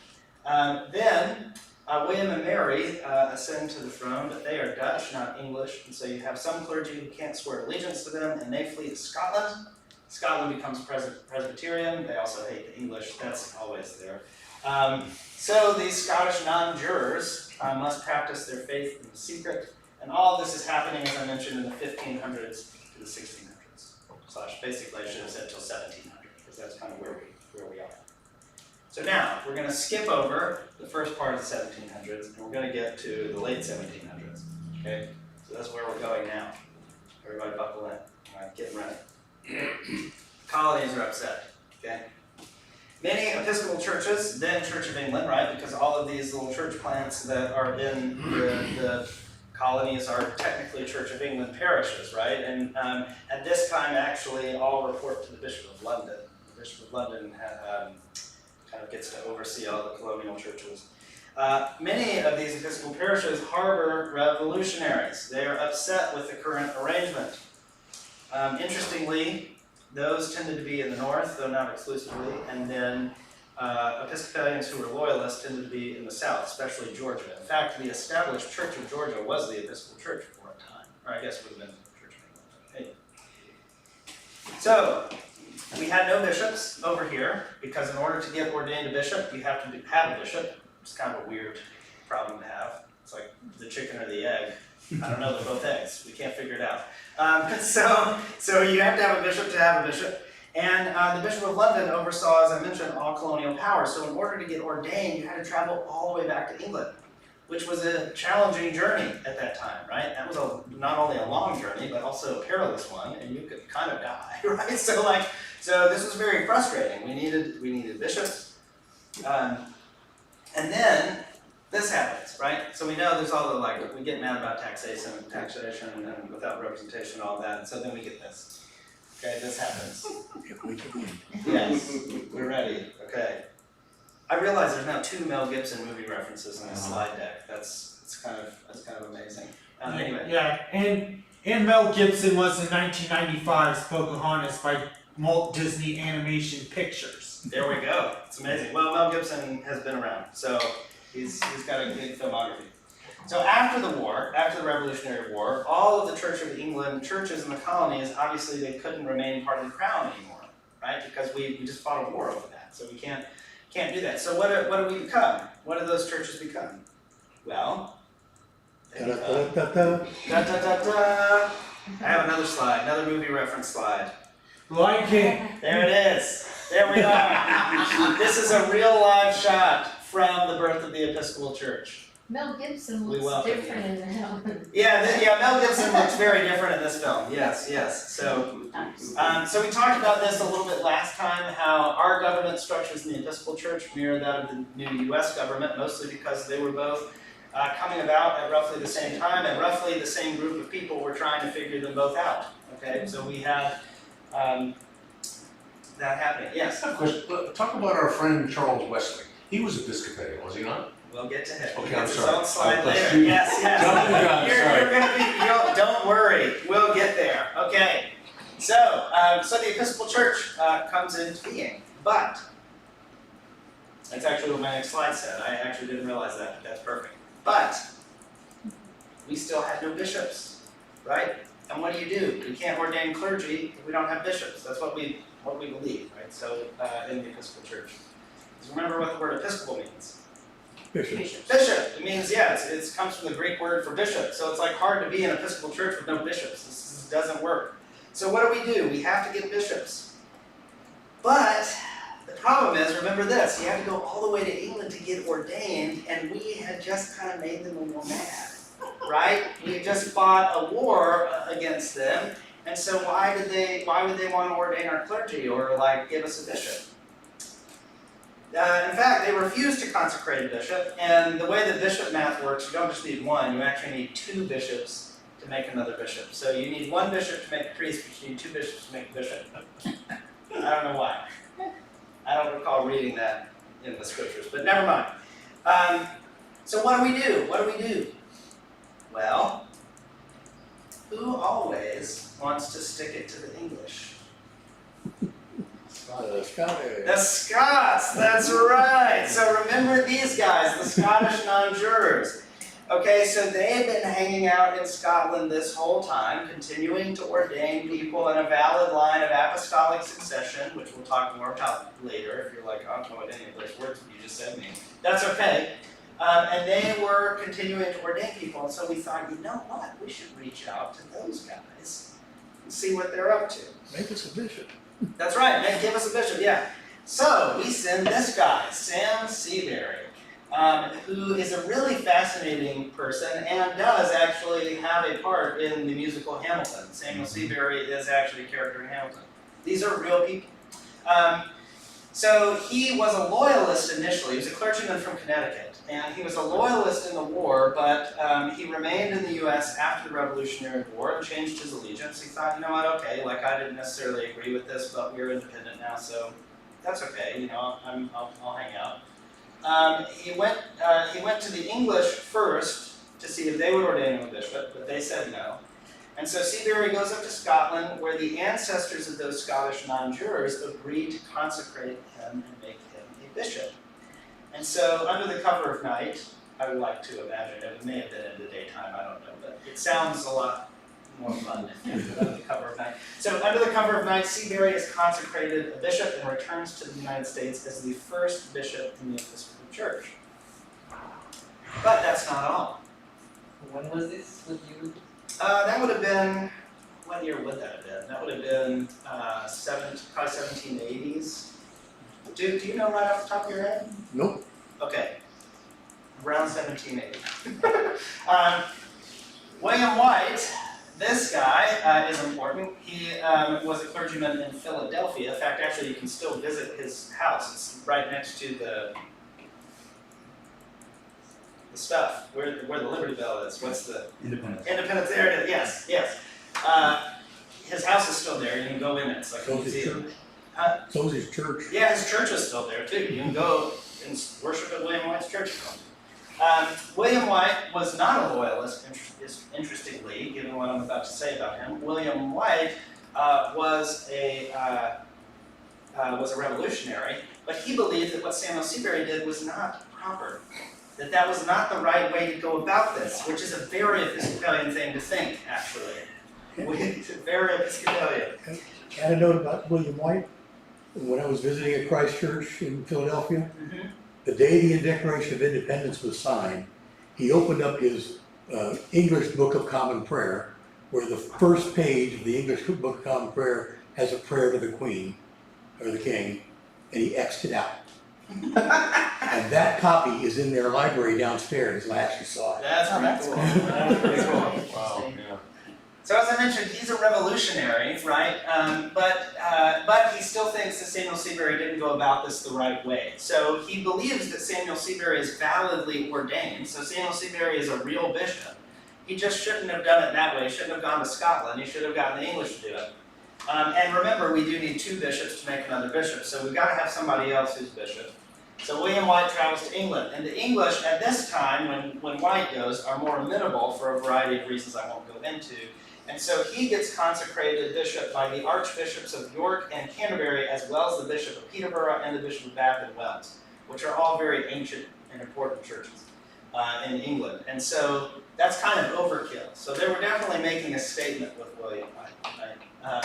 [SPEAKER 1] Then William and Mary ascend to the throne, but they are Dutch, not English, and so you have some clergy who can't swear allegiance to them, and they flee to Scotland. Scotland becomes Presbyterian, they also hate the English, that's always there. So these Scottish non-jurors must practice their faith in secret, and all of this is happening, as I mentioned, in the 1500s to the 1600s. Basically, I should have said till 1700, because that's kind of where we are. So now, we're going to skip over the first part of the 1700s, and we're going to get to the late 1700s. Okay? So that's where we're going now. Everybody buckle in. All right, get ready. Colonies are upset. Okay? Many Episcopal churches, then Church of England, right? Because all of these little church plants that are in the colonies are technically Church of England parishes, right? And at this time, actually, all report to the Bishop of London. The Bishop of London kind of gets to oversee all the colonial churches. Many of these Episcopal parishes harbor revolutionaries. They are upset with the current arrangement. Interestingly, those tended to be in the north, though not exclusively, and then Episcopalians who were loyalists tended to be in the south, especially Georgia. In fact, the established Church of Georgia was the Episcopal Church for a time, or I guess it would have been the Church of England. Anyway. So, we had no bishops over here, because in order to get ordained a bishop, you have to have a bishop. It's kind of a weird problem to have. It's like the chicken or the egg. I don't know, they're both eggs. We can't figure it out. So you have to have a bishop to have a bishop. And the Bishop of London oversaw, as I mentioned, all colonial powers. So in order to get ordained, you had to travel all the way back to England, which was a challenging journey at that time, right? That was not only a long journey, but also a perilous one, and you could kind of die, right? So this was very frustrating. We needed bishops. And then this happens, right? So we know there's all the we get mad about taxation and without representation and all that, and so then we get this. Okay, this happens. Yes, we're ready. Okay. I realize there's now 2 Mel Gibson movie references in this slide deck. That's kind of amazing. Anyway.
[SPEAKER 4] Yeah, and Mel Gibson was in 1995's Pocahontas by Walt Disney Animation Pictures.
[SPEAKER 1] There we go. It's amazing. Well, Mel Gibson has been around, so he's got a good filmography. So after the war, after the Revolutionary War, all of the Church of England churches in the colonies, obviously they couldn't remain part of the crown anymore, right? Because we just fought a war over that, so we can't do that. So what do we become? What do those churches become? Well, they become, I have another slide, another movie reference slide.
[SPEAKER 4] Lion King.
[SPEAKER 1] There it is. There we are. This is a real live shot from the birth of the Episcopal Church.
[SPEAKER 6] Mel Gibson
[SPEAKER 1] We
[SPEAKER 6] looks
[SPEAKER 1] welcome
[SPEAKER 6] different in that.
[SPEAKER 1] Yeah, Mel Gibson looks very different in this film. Yes. So we talked about this a little bit last time, how our government structures in the Episcopal Church mirror that of the new U.S. government, mostly because they were both coming about at roughly the same time, and roughly the same group of people were trying to figure them both out. Okay, so we have that happening. Yes,
[SPEAKER 5] I have a question. Talk about our friend Charles Wesley. He was Episcopalian, was he not?
[SPEAKER 1] we'll get to him.
[SPEAKER 5] Okay,
[SPEAKER 1] He
[SPEAKER 5] I'm
[SPEAKER 1] gets his
[SPEAKER 5] sorry.
[SPEAKER 1] own slide
[SPEAKER 5] I'll
[SPEAKER 1] later.
[SPEAKER 5] shoot.
[SPEAKER 1] Yes.
[SPEAKER 5] Jump the gun,
[SPEAKER 1] You're gonna be. Don't worry. We'll get there. Okay. So the Episcopal Church comes into being, but that's actually what my next slide said. I actually didn't realize that. But that's perfect. But we still had no bishops, right? And what do? You can't ordain clergy if we don't have bishops. That's what we believe, right? So in the Episcopal Church. So remember what the word Episcopal means.
[SPEAKER 3] Bishop.
[SPEAKER 1] Bishop. It means, it comes from the Greek word for bishop. So it's like hard to be in an Episcopal church with no bishops. This doesn't work. So what do? We have to get bishops. But the problem is, remember this, you have to go all the way to England to get ordained, and we had just kind of made them a little mad, right? We had just fought a war against them, and so why would they want to ordain our clergy or like give us a bishop? In fact, they refused to consecrate a bishop, and the way the bishop math works, you don't just need one, you actually need 2 bishops to make another bishop. So you need 1 bishop to make a priest, but you need 2 bishops to make a bishop. I don't know why. I don't recall reading that in the scriptures, but never mind. So what do? What do? Well, who always wants to stick it to the English?
[SPEAKER 3] Scottish.
[SPEAKER 1] The Scots, that's right. So remember these guys, the Scottish non-jurors. Okay, so they have been hanging out in Scotland this whole time, continuing to ordain people in a valid line of apostolic succession, which we'll talk more about later if you're like, I don't know what any of those words you just said mean. That's okay. And they were continuing to ordain people, and so we thought, you know what, we should reach out to those guys and see what they're up to.
[SPEAKER 3] Make us a bishop.
[SPEAKER 1] That's right, man, give us a bishop, yeah. So we send this guy, Sam Seabury, who is a really fascinating person and does actually have a part in the musical Hamilton. Samuel Seabury is actually a character in Hamilton. These are real people. So he was a loyalist initially. He was a clergyman from Connecticut, and he was a loyalist in the war, but he remained in the U.S. after the Revolutionary War and changed his allegiance. He thought, you know what, okay, like I didn't necessarily agree with this, but we're independent now, so that's okay, you know, I'll hang out. He went to the English first to see if they would ordain him a bishop, but they said no. And so Seabury goes up to Scotland, where the ancestors of those Scottish non-jurors agreed to consecrate him and make him a bishop. And so, under the cover of night, I would like to imagine, it may have been in the daytime, I don't know, but it sounds a lot more fun under the cover of night. So, under the cover of night, Seabury is consecrated a bishop and returns to the United States as the first bishop in the Episcopal Church. But that's not all.
[SPEAKER 8] When was this with you?
[SPEAKER 1] That would have been, what year would that have been? That would have been probably 1780s. Do you know right off the top of your head?
[SPEAKER 3] Nope.
[SPEAKER 1] Okay, around 1780. William White, this guy is important. He was a clergyman in Philadelphia. In fact, actually, you can still visit his house. It's right next to the stuff, where the Liberty Bell is. What's the?
[SPEAKER 9] Independence.
[SPEAKER 1] Independence, there it is, yes. His house is still there, you can go in it, it's like a
[SPEAKER 3] So is his
[SPEAKER 1] museum.
[SPEAKER 3] church.
[SPEAKER 1] Huh?
[SPEAKER 3] So is his church.
[SPEAKER 1] Yeah, his church is still there too, you can go and worship at William White's church. William White was not a loyalist, interestingly, given what I'm about to say about him. William White was a revolutionary, but he believed that what Samuel Seabury did was not proper. That was not the right way to go about this, which is a very Episcopalian thing to think, actually. Very Episcopalian.
[SPEAKER 3] Anecdote about William White. When I was visiting at Christ Church in Philadelphia, the day the Declaration of Independence was signed, he opened up his English Book of Common Prayer, where the first page of the English Book of Common Prayer has a prayer to the Queen, or the King, and he X'd it out. And that copy is in their library downstairs, and I actually saw it.
[SPEAKER 1] That's pretty cool. That's pretty cool.
[SPEAKER 5] Wow, yeah.
[SPEAKER 1] So as I mentioned, he's a revolutionary, right? But he still thinks that Samuel Seabury didn't go about this the right way. So he believes that Samuel Seabury is validly ordained. So Samuel Seabury is a real bishop. He just shouldn't have done it that way. He shouldn't have gone to Scotland. He should have gotten the English to do it. And remember, we do need 2 bishops to make another bishop. So we've got to have somebody else who's bishop. So William White travels to England. And the English at this time, when White goes, are more amenable for a variety of reasons I won't go into. And so he gets consecrated bishop by the archbishops of York and Canterbury, as well as the bishop of Peterborough and the bishop of Bath and Wells, which are all very ancient and important churches in England. And so that's kind of overkill. So they were definitely making a statement with William White. Right?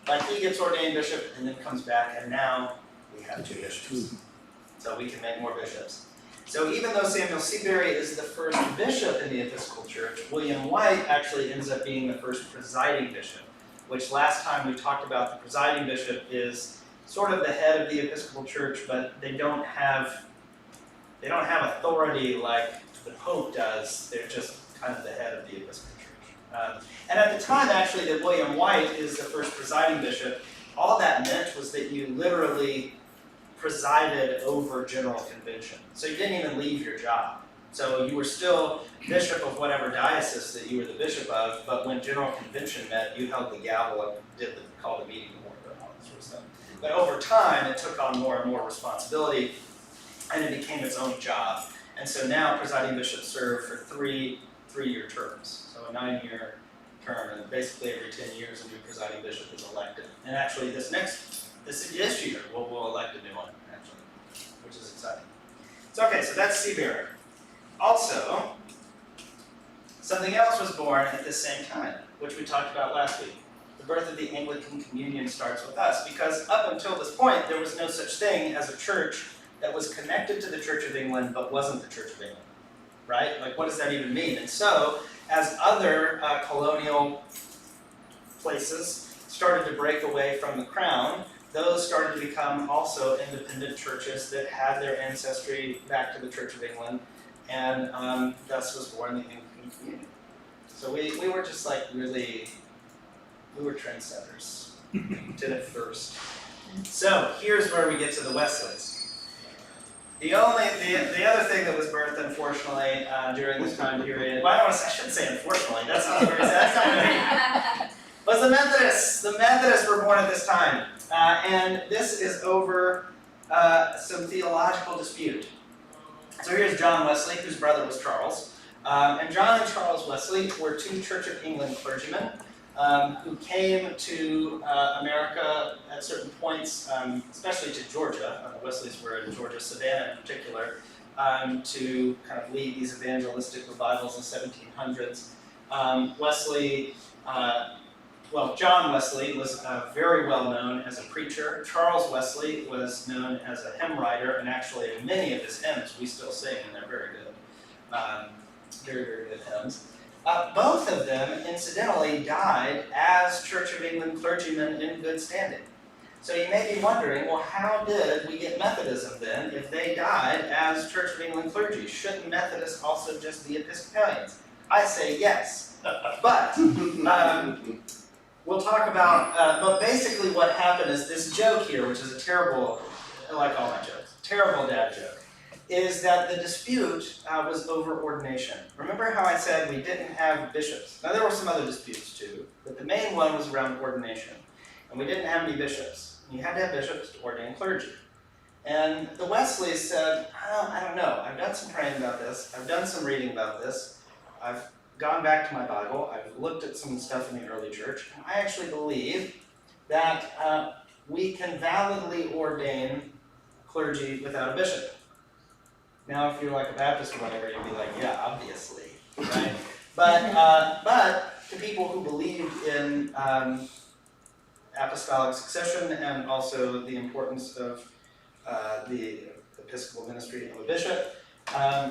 [SPEAKER 1] But he gets ordained bishop and then comes back, and now we have 2 bishops. So we can make more bishops. So even though Samuel Seabury is the first bishop in the Episcopal Church, William White actually ends up being the first presiding bishop, which last time we talked about the presiding bishop is sort of the head of the Episcopal Church, but they don't have authority like the Pope does. They're just kind of the head of the Episcopal Church. And at the time, actually, that William White is the first presiding bishop, all that meant was that you literally presided over General Convention. So you didn't even leave your job. So you were still bishop of whatever diocese that you were the bishop of, but when General Convention met, you held the gavel and called the meeting to order and all that sort of stuff. But over time, it took on more and more responsibility, and it became its own job. And so now presiding bishops serve for three-year terms. So a 9-year term, and basically every 10 years a new presiding bishop is elected. And actually this year, we'll elect a new one, actually, which is exciting. So okay, so that's Seabury. Also, something else was born at the same time, which we talked about last week. The birth of the Anglican Communion starts with us, because up until this point, there was no such thing as a church that was connected to the Church of England, but wasn't the Church of England, right? Like, what does that even mean? And so, as other colonial places started to break away from the crown, those started to become also independent churches that had their ancestry back to the Church of England, and thus was born the Anglican Communion. So we were just like we were trendsetters, did it first. So here's where we get to the Wesleys. The other thing that was birthed, unfortunately, during this time period, well, I shouldn't say unfortunately, that's not very sad, was the Methodists. The Methodists were born at this time. And this is over some theological dispute. So here's John Wesley, whose brother was Charles. And John and Charles Wesley were 2 Church of England clergymen who came to America at certain points, especially to Georgia. The Wesleys were in Georgia, Savannah in particular, to kind of lead these evangelistic revivals in the 1700s. John Wesley was very well known as a preacher. Charles Wesley was known as a hymn writer, and actually many of his hymns we still sing, and they're very good. Very, very good hymns. Both of them, incidentally, died as Church of England clergymen in good standing. So you may be wondering, well, how did we get Methodism then if they died as Church of England clergy? Shouldn't Methodists also just be Episcopalians? I say yes, but we'll talk about, but basically what happened is this joke here, which is a terrible, like all my jokes, terrible dad joke, is that the dispute was over ordination. Remember how I said we didn't have bishops? Now there were some other disputes too, but the main one was around ordination. And we didn't have any bishops. You had to have bishops to ordain clergy. And the Wesleys said, I don't know, I've done some praying about this, I've done some reading about this, I've gone back to my Bible, I've looked at some stuff in the early church, and I actually believe that we can validly ordain clergy without a bishop. Now, if you're like a Baptist or whatever, you'd be like, yeah, obviously, right? But to people who believed in apostolic succession and also the importance of the episcopal ministry of a bishop,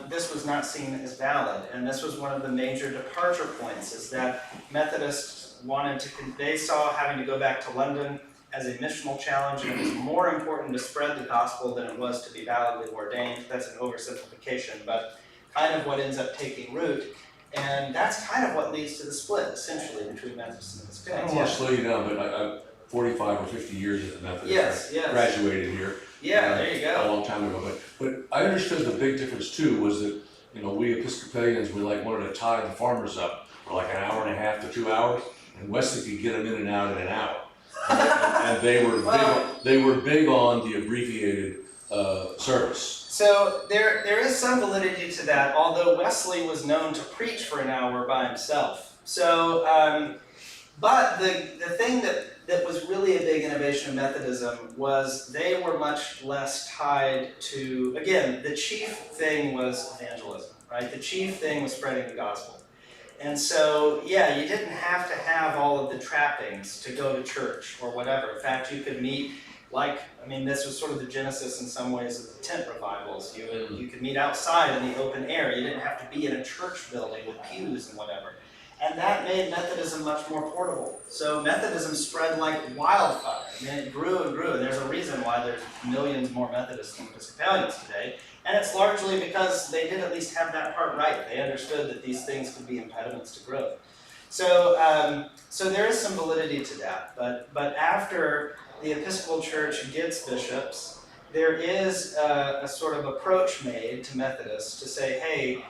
[SPEAKER 1] this was not seen as valid. And this was one of the major departure points, is that Methodists wanted to, they saw having to go back to London as a missional challenge, and it was more important to spread the gospel than it was to be validly ordained. That's an oversimplification, but kind of what ends up taking root. And that's kind of what leads to the split, essentially, between Methodists and
[SPEAKER 5] I
[SPEAKER 1] Episcopalians.
[SPEAKER 5] don't want to slow you down, but I'm 45 or 50 years as a Methodist.
[SPEAKER 1] Yes, yes.
[SPEAKER 5] Graduated here.
[SPEAKER 1] Yeah, there you go.
[SPEAKER 5] A long time ago, but I understood the big difference too was that, you know, we Episcopalians, we like wanted to tie the farmers up for like an hour and a half to 2 hours, and Wesley could get them in and out in an hour. And they were big on the abbreviated service.
[SPEAKER 1] So there is some validity to that, although Wesley was known to preach for an hour by himself. So, but the thing that was really a big innovation of Methodism was they were much less tied to, again, the chief thing was evangelism, right? The chief thing was spreading the gospel. And so, yeah, you didn't have to have all of the trappings to go to church or whatever. In fact, you could meet, this was sort of the genesis in some ways of the tent revivals. You could meet outside in the open air. You didn't have to be in a church building with pews and whatever. And that made Methodism much more portable. So Methodism spread like wildfire. I mean, it grew and grew, and there's a reason why there's millions more Methodists than Episcopalians today. And it's largely because they did at least have that part right. They understood that these things could be impediments to growth. So, so there is some validity to that. But after the Episcopal Church gets bishops, there is a sort of approach made to Methodists to say, hey,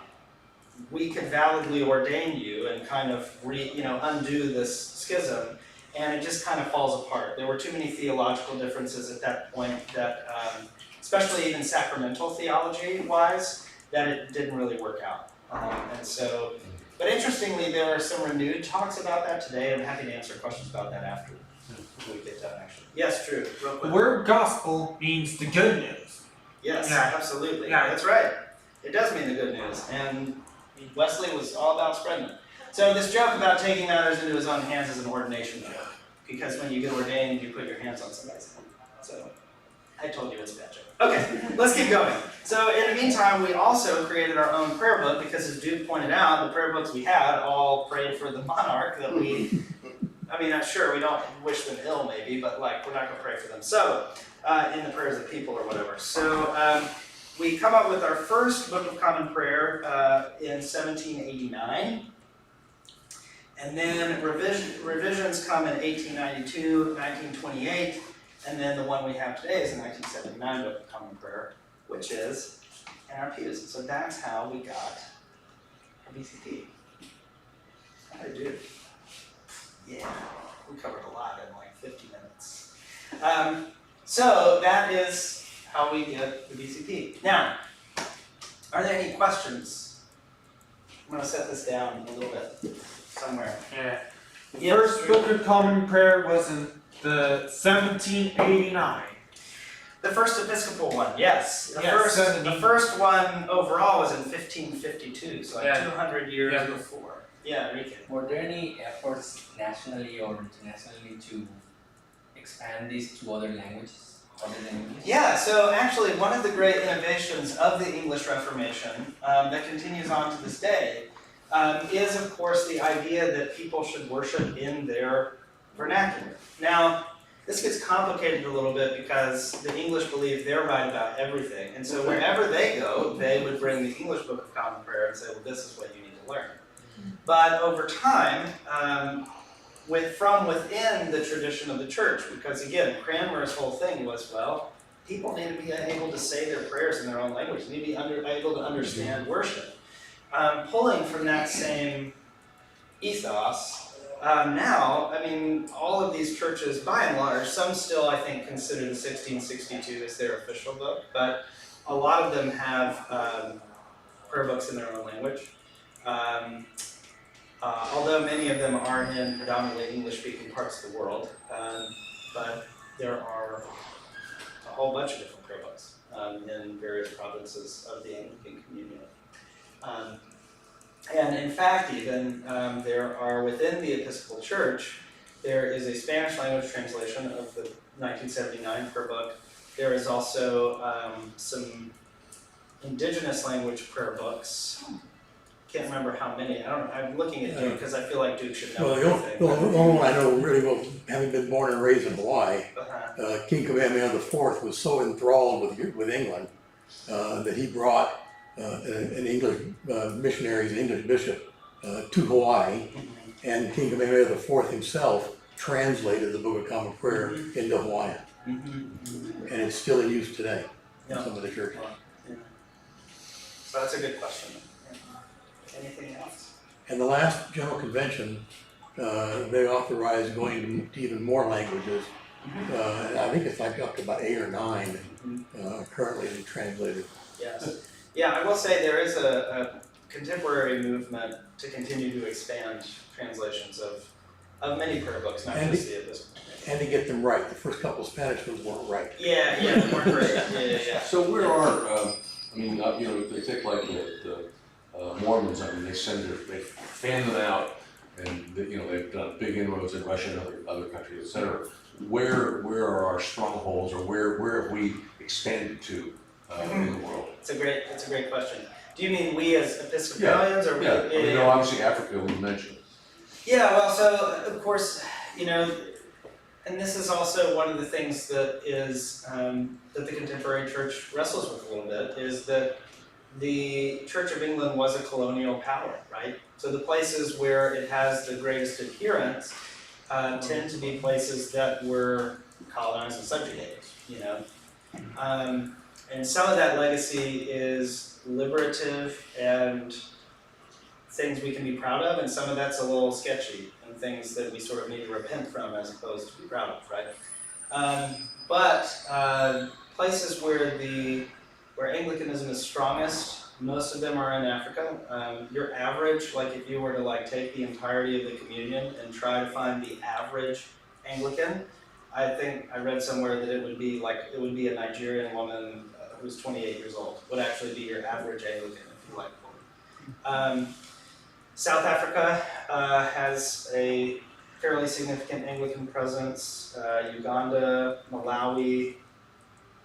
[SPEAKER 1] we could validly ordain you and kind of undo this schism, and it just kind of falls apart. There were too many theological differences at that point that, especially even sacramental theology-wise, that it didn't really work out. But interestingly, there are some renewed talks about that today. I'm happy to answer questions about that after we get done, actually. Yes, Drew, real
[SPEAKER 4] The
[SPEAKER 1] quick.
[SPEAKER 4] word gospel means the good news.
[SPEAKER 1] Yes,
[SPEAKER 4] Yeah.
[SPEAKER 1] absolutely.
[SPEAKER 4] Yeah.
[SPEAKER 1] That's right. It does mean the good news, and Wesley was all about spreading it. So this joke about taking matters into his own hands is an ordination joke, because when you get ordained, you put your hands on somebody's hand. So I told you it's a bad joke. Okay, let's keep going. So in the meantime, we also created our own prayer book, because as Duke pointed out, the prayer books we had all prayed for the monarch that we, sure, we don't wish them ill maybe, but we're not going to pray for them. So, in the prayers of people or whatever. So, we come up with our first Book of Common Prayer in 1789. And then revisions come in 1892, 1928, and then the one we have today is the 1979 Book of Common Prayer, which is in our pews. So that's how we got our BCP. How did I do? Yeah, we covered a lot in 50 minutes. So that is how we get the BCP. Now, are there any questions? I'm going to set this down a little bit somewhere.
[SPEAKER 4] Yeah. The
[SPEAKER 1] Yes,
[SPEAKER 4] first
[SPEAKER 1] Drew.
[SPEAKER 4] Book of Common Prayer was in the 1789.
[SPEAKER 1] The first Episcopal one, yes. The,
[SPEAKER 4] Yes,
[SPEAKER 1] first,
[SPEAKER 4] 70.
[SPEAKER 1] the first one overall was in 1552, so 200 years
[SPEAKER 4] Yeah.
[SPEAKER 1] before. Yeah, Enrique.
[SPEAKER 8] Were there any efforts nationally or internationally to expand these to other languages other than English?
[SPEAKER 1] Yeah, so actually one of the great innovations of the English Reformation that continues on to this day is, of course, the idea that people should worship in their vernacular. Now, this gets complicated a little bit because the English believe they're right about everything, and so wherever they go, they would bring the English Book of Common Prayer and say, well, this is what you need to learn. But over time, from within the tradition of the church, because again, Cranmer's whole thing was, well, people need to be able to say their prayers in their own language, they need to be able to understand worship. Pulling from that same ethos, now, all of these churches, by and large, some still, I think, consider the 1662 as their official book, but a lot of them have prayer books in their own language. Although many of them are in predominantly English-speaking parts of the world, but there are a whole bunch of different prayer books in various provinces of the Anglican Communion. And in fact, even there are within the Episcopal Church, there is a Spanish language translation of the 1979 prayer book. There is also some indigenous language prayer books. Can't remember how many. I'm looking at Duke because I feel like Duke should know
[SPEAKER 3] Well,
[SPEAKER 1] everything.
[SPEAKER 3] the only one I know really well, having been born and raised in Hawaii,
[SPEAKER 1] Uh-huh.
[SPEAKER 3] King Kamehameha IV was so enthralled with England that he brought an English missionary, an English bishop, to Hawaii, and King Kamehameha IV himself translated the Book of Common Prayer into Hawaiian, and it's still in use today in
[SPEAKER 1] Yeah.
[SPEAKER 3] some of the churches.
[SPEAKER 1] Yeah. So that's a good question. Anything else?
[SPEAKER 3] And the last general convention, they authorized going to even more languages. And I think it's like up to about 8 or 9 currently translated.
[SPEAKER 1] Yes. Yeah, I will say there is a contemporary movement to continue to expand translations of many prayer books, not
[SPEAKER 3] And
[SPEAKER 1] just the Episcopal.
[SPEAKER 3] And to get them right. The first couple Spanish ones weren't right.
[SPEAKER 1] Yeah, they weren't great. Yeah.
[SPEAKER 5] So where are, if they take like the Mormons, they they fan them out, and they've done big inroads in Russia and other countries, et cetera. Where are our strongholds, or where have we expanded to in the world?
[SPEAKER 1] It's a great question. Do you mean we as Episcopalians, or we?
[SPEAKER 5] Yeah, obviously Africa we mentioned.
[SPEAKER 1] Yeah, well, so of course, and this is also one of the things that is that the contemporary church wrestles with a little bit, is that the Church of England was a colonial power, right? So the places where it has the greatest adherents tend to be places that were colonized and subjugated, and some of that legacy is liberative and things we can be proud of, and some of that's a little sketchy and things that we sort of need to repent from as opposed to be proud of, right? But places where Anglicanism is strongest, most of them are in Africa. Your average, like if you were to take the entirety of the communion and try to find the average Anglican, I think I read somewhere that it would be a Nigerian woman who's 28 years old would actually be your average Anglican if you like one. South Africa has a fairly significant Anglican presence. Uganda, Malawi.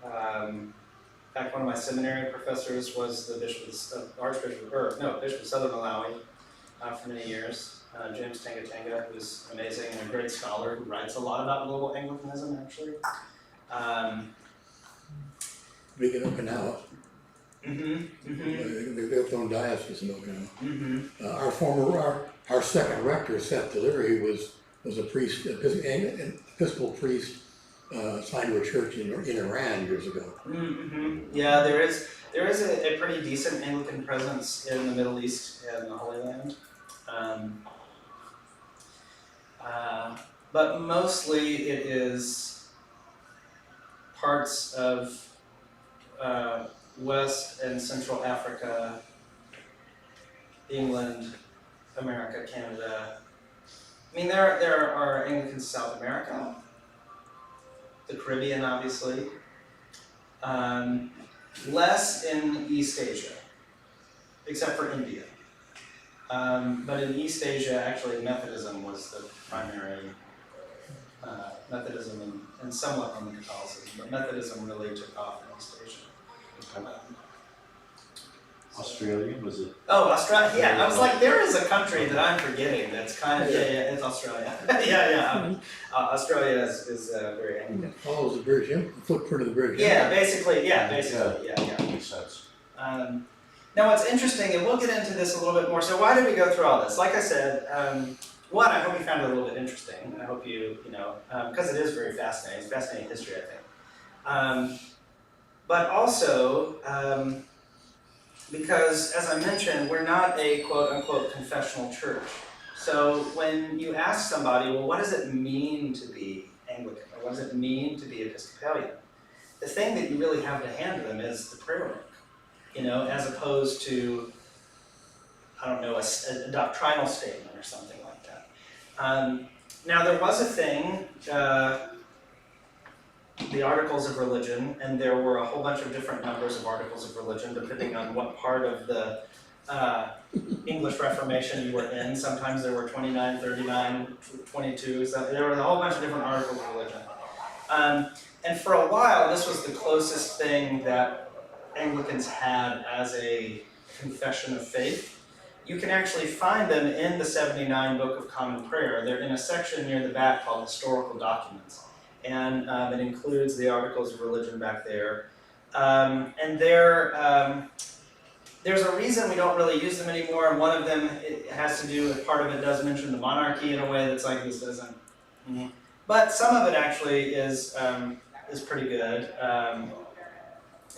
[SPEAKER 1] In fact, one of my seminary professors was the bishop of Southern Malawi for many years. James Tenga, who's amazing and a great scholar who writes a lot about global Anglicanism, actually.
[SPEAKER 3] Big in Okinawa. They're throwing diocese in Okinawa. Our second rector, Seth Deliri, was a priest, an Episcopal priest, signed to a church in Iran years ago.
[SPEAKER 1] Yeah, there is a pretty decent Anglican presence in the Middle East and the Holy Land. But mostly it is parts of West and Central Africa, England, America, Canada. I mean, there are Anglicans in South America, the Caribbean, obviously. Less in East Asia, except for India. But in East Asia, actually, Methodism was the primary. Methodism and somewhat Roman Catholicism, but Methodism really took off in East Asia.
[SPEAKER 5] Australia, was it?
[SPEAKER 1] Oh, Australia, yeah, I was like, there is a country that I'm forgetting that's kind of, yeah, it's Australia. Australia is very Anglican.
[SPEAKER 3] Follows the British, the footprint of the British.
[SPEAKER 1] Yeah, basically, yeah.
[SPEAKER 5] Makes sense.
[SPEAKER 1] Now what's interesting, and we'll get into this a little bit more, so why did we go through all this? Like I said, one, I hope you found it a little bit interesting. I hope because it is very fascinating. It's fascinating history, I think. But also, because as I mentioned, we're not a quote-unquote confessional church. So when you ask somebody, well, what does it mean to be Anglican? Or what does it mean to be Episcopalian? The thing that you really have to hand to them is the prayer book, as opposed to, I don't know, a doctrinal statement or something like that. Now there was a thing, the Articles of Religion, and there were a whole bunch of different numbers of Articles of Religion depending on what part of the English Reformation you were in. Sometimes there were 29, 39, 22, so there were a whole bunch of different Articles of Religion. And for a while, this was the closest thing that Anglicans had as a confession of faith. You can actually find them in the 79 Book of Common Prayer. They're in a section near the back called Historical Documents. And it includes the articles of religion back there. And there's a reason we don't really use them anymore, and one of them, it has to do with, part of it does mention the monarchy in a way that's like, this doesn't. But some of it actually is pretty good.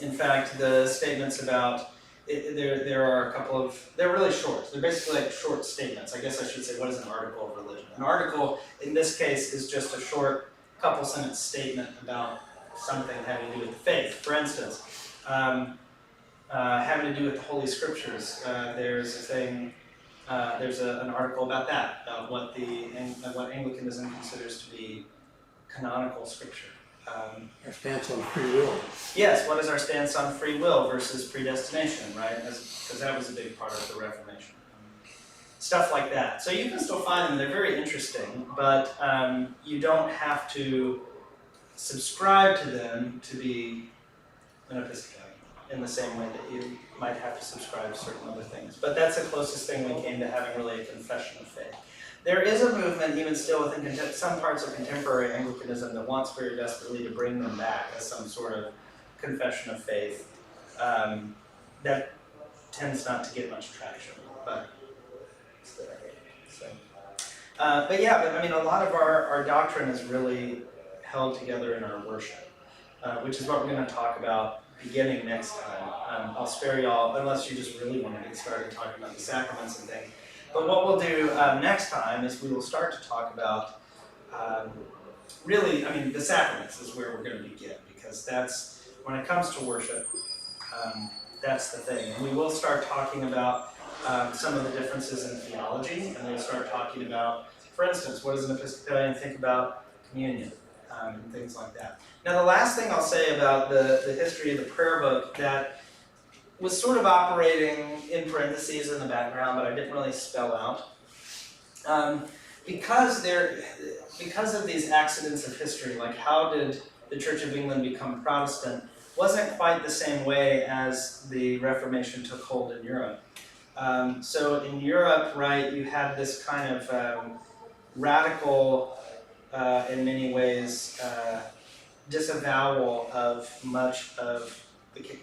[SPEAKER 1] In fact, the statements about, there are a couple of, they're really short. They're basically like short statements. I guess I should say, what is an article of religion? An article, in this case, is just a short couple sentence statement about something having to do with the faith. For instance, having to do with the Holy Scriptures. There's a thing, an article about that, about what Anglicanism considers to be canonical Scripture.
[SPEAKER 3] Our stance on free will.
[SPEAKER 1] Yes, what is our stance on free will versus predestination, right? Because that was a big part of the Reformation. Stuff like that. So you can still find them, they're very interesting, but you don't have to subscribe to them to be an Episcopalian in the same way that you might have to subscribe to certain other things. But that's the closest thing we came to having really a confession of faith. There is a movement, even still within some parts of contemporary Anglicanism, that wants very desperately to bring them back as some sort of confession of faith. That tends not to get much traction, but it's there. So, but I mean, a lot of our doctrine is really held together in our worship, which is what we're going to talk about beginning next time. I'll spare y'all, unless you just really want to get started talking about the sacraments and things. But what we'll do next time is we will start to talk about, really, I mean, the sacraments is where we're going to begin, because that's, when it comes to worship, that's the thing. And we will start talking about some of the differences in theology, and we'll start talking about, for instance, what does an Episcopalian think about communion, and things like that. Now, the last thing I'll say about the history of the prayer book that was sort of operating in parentheses in the background, but I didn't really spell out. Because of these accidents of history, like how did the Church of England become Protestant, wasn't quite the same way as the Reformation took hold in Europe. So in Europe, right, you had this kind of radical, in many ways, disavowal of much of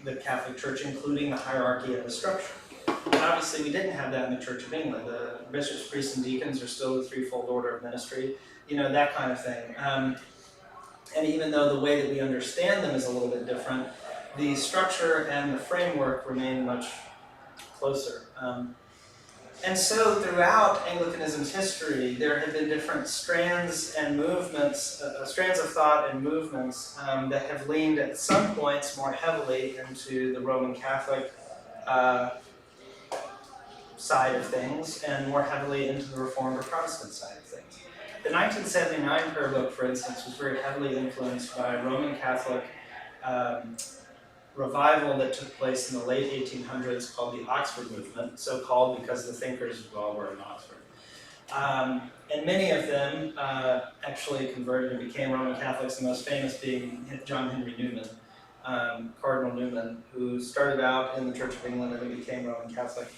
[SPEAKER 1] the Catholic Church, including the hierarchy and the structure. And obviously we didn't have that in the Church of England. The bishops, priests, and deacons are still the threefold order of ministry, that kind of thing. And even though the way that we understand them is a little bit different, the structure and the framework remain much closer. And so throughout Anglicanism's history, there have been different strands and movements, strands of thought and movements that have leaned at some points more heavily into the Roman Catholic side of things and more heavily into the Reformed or Protestant side of things. The 1979 prayer book, for instance, was very heavily influenced by Roman Catholic revival that took place in the late 1800s called the Oxford Movement, so called because the thinkers were in Oxford. And many of them actually converted and became Roman Catholics, the most famous being John Henry Newman, Cardinal Newman, who started out in the Church of England and then became Roman Catholic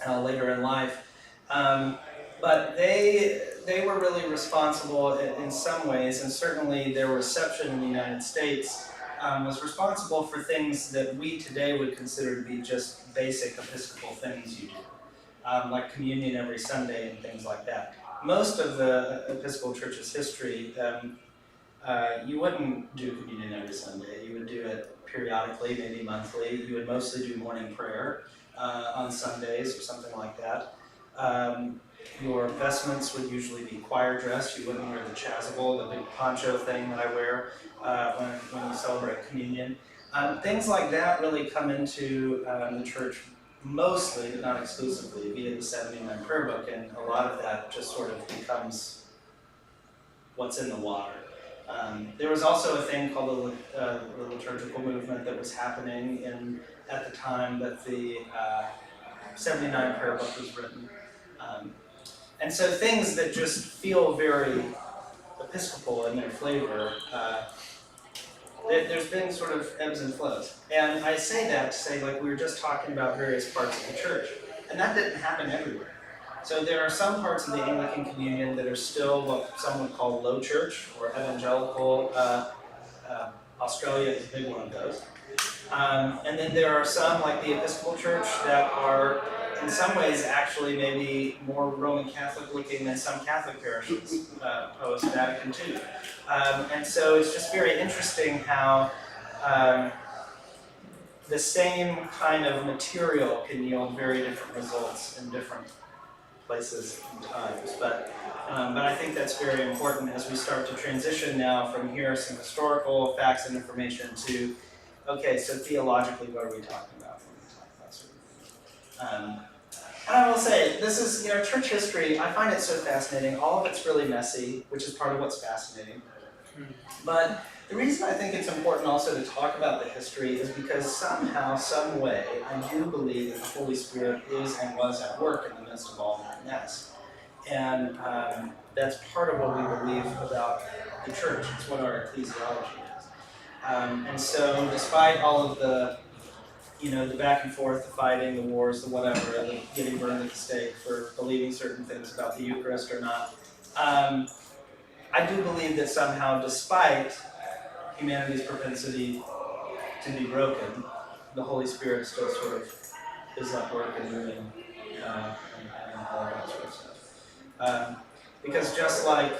[SPEAKER 1] later in life. But they were really responsible in some ways, and certainly their reception in the United States was responsible for things that we today would consider to be just basic Episcopal things you do, like communion every Sunday and things like that. Most of the Episcopal Church's history, you wouldn't do communion every Sunday. You would do it periodically, maybe monthly. You would mostly do morning prayer on Sundays or something like that. Your vestments would usually be choir dress. You wouldn't wear the chasuble, the big poncho thing that I wear when you celebrate communion. Things like that really come into the church mostly, but not exclusively, via the 79 prayer book, and a lot of that just sort of becomes what's in the water. There was also a thing called the liturgical movement that was happening at the time that the 79 prayer book was written. And so things that just feel very Episcopal in their flavor there's been sort of ebbs and flows. And I say that to say, like, we were just talking about various parts of the church, and that didn't happen everywhere. So there are some parts of the Anglican Communion that are still what some would call low church or evangelical. Australia is a big one of those. And then there are some, like the Episcopal Church, that are in some ways actually maybe more Roman Catholic looking than some Catholic parishes post Vatican II. And so it's just very interesting how the same kind of material can yield very different results in different places and times. But I think that's very important as we start to transition now from here some historical facts and information to, okay, so theologically, what are we talking about when we talk about certain things? And I will say, this is, church history, I find it so fascinating. All of it's really messy, which is part of what's fascinating. But the reason I think it's important also to talk about the history is because somehow, some way, I do believe that the Holy Spirit is and was at work in the midst of all that mess. And that's part of what we believe about the church. It's what our ecclesiology is. And so despite all of the back and forth, the fighting, the wars, the whatever, the getting burned at the stake for believing certain things about the Eucharist or not, I do believe that somehow, despite humanity's propensity to be broken, the Holy Spirit still sort of is at work and moving and all that sort of stuff. Because just like,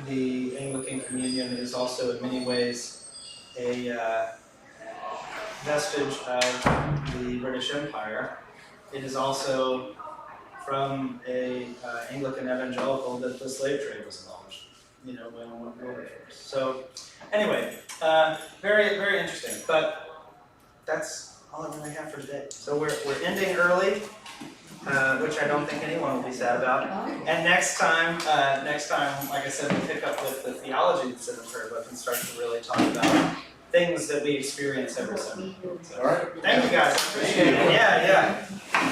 [SPEAKER 1] the Anglican Communion is also in many ways a vestige of the British Empire, it is also from a Anglican evangelical that the slave trade was abolished, when Wilberforce. So anyway, very, very interesting. But that's all I really have for today. So we're ending early, which I don't think anyone will be sad about. And next time, like I said, we'll pick up with the theology that's in the prayer book and start to really talk about things that we experience every Sunday. So, all right. Thank you guys. Appreciate it. Yeah.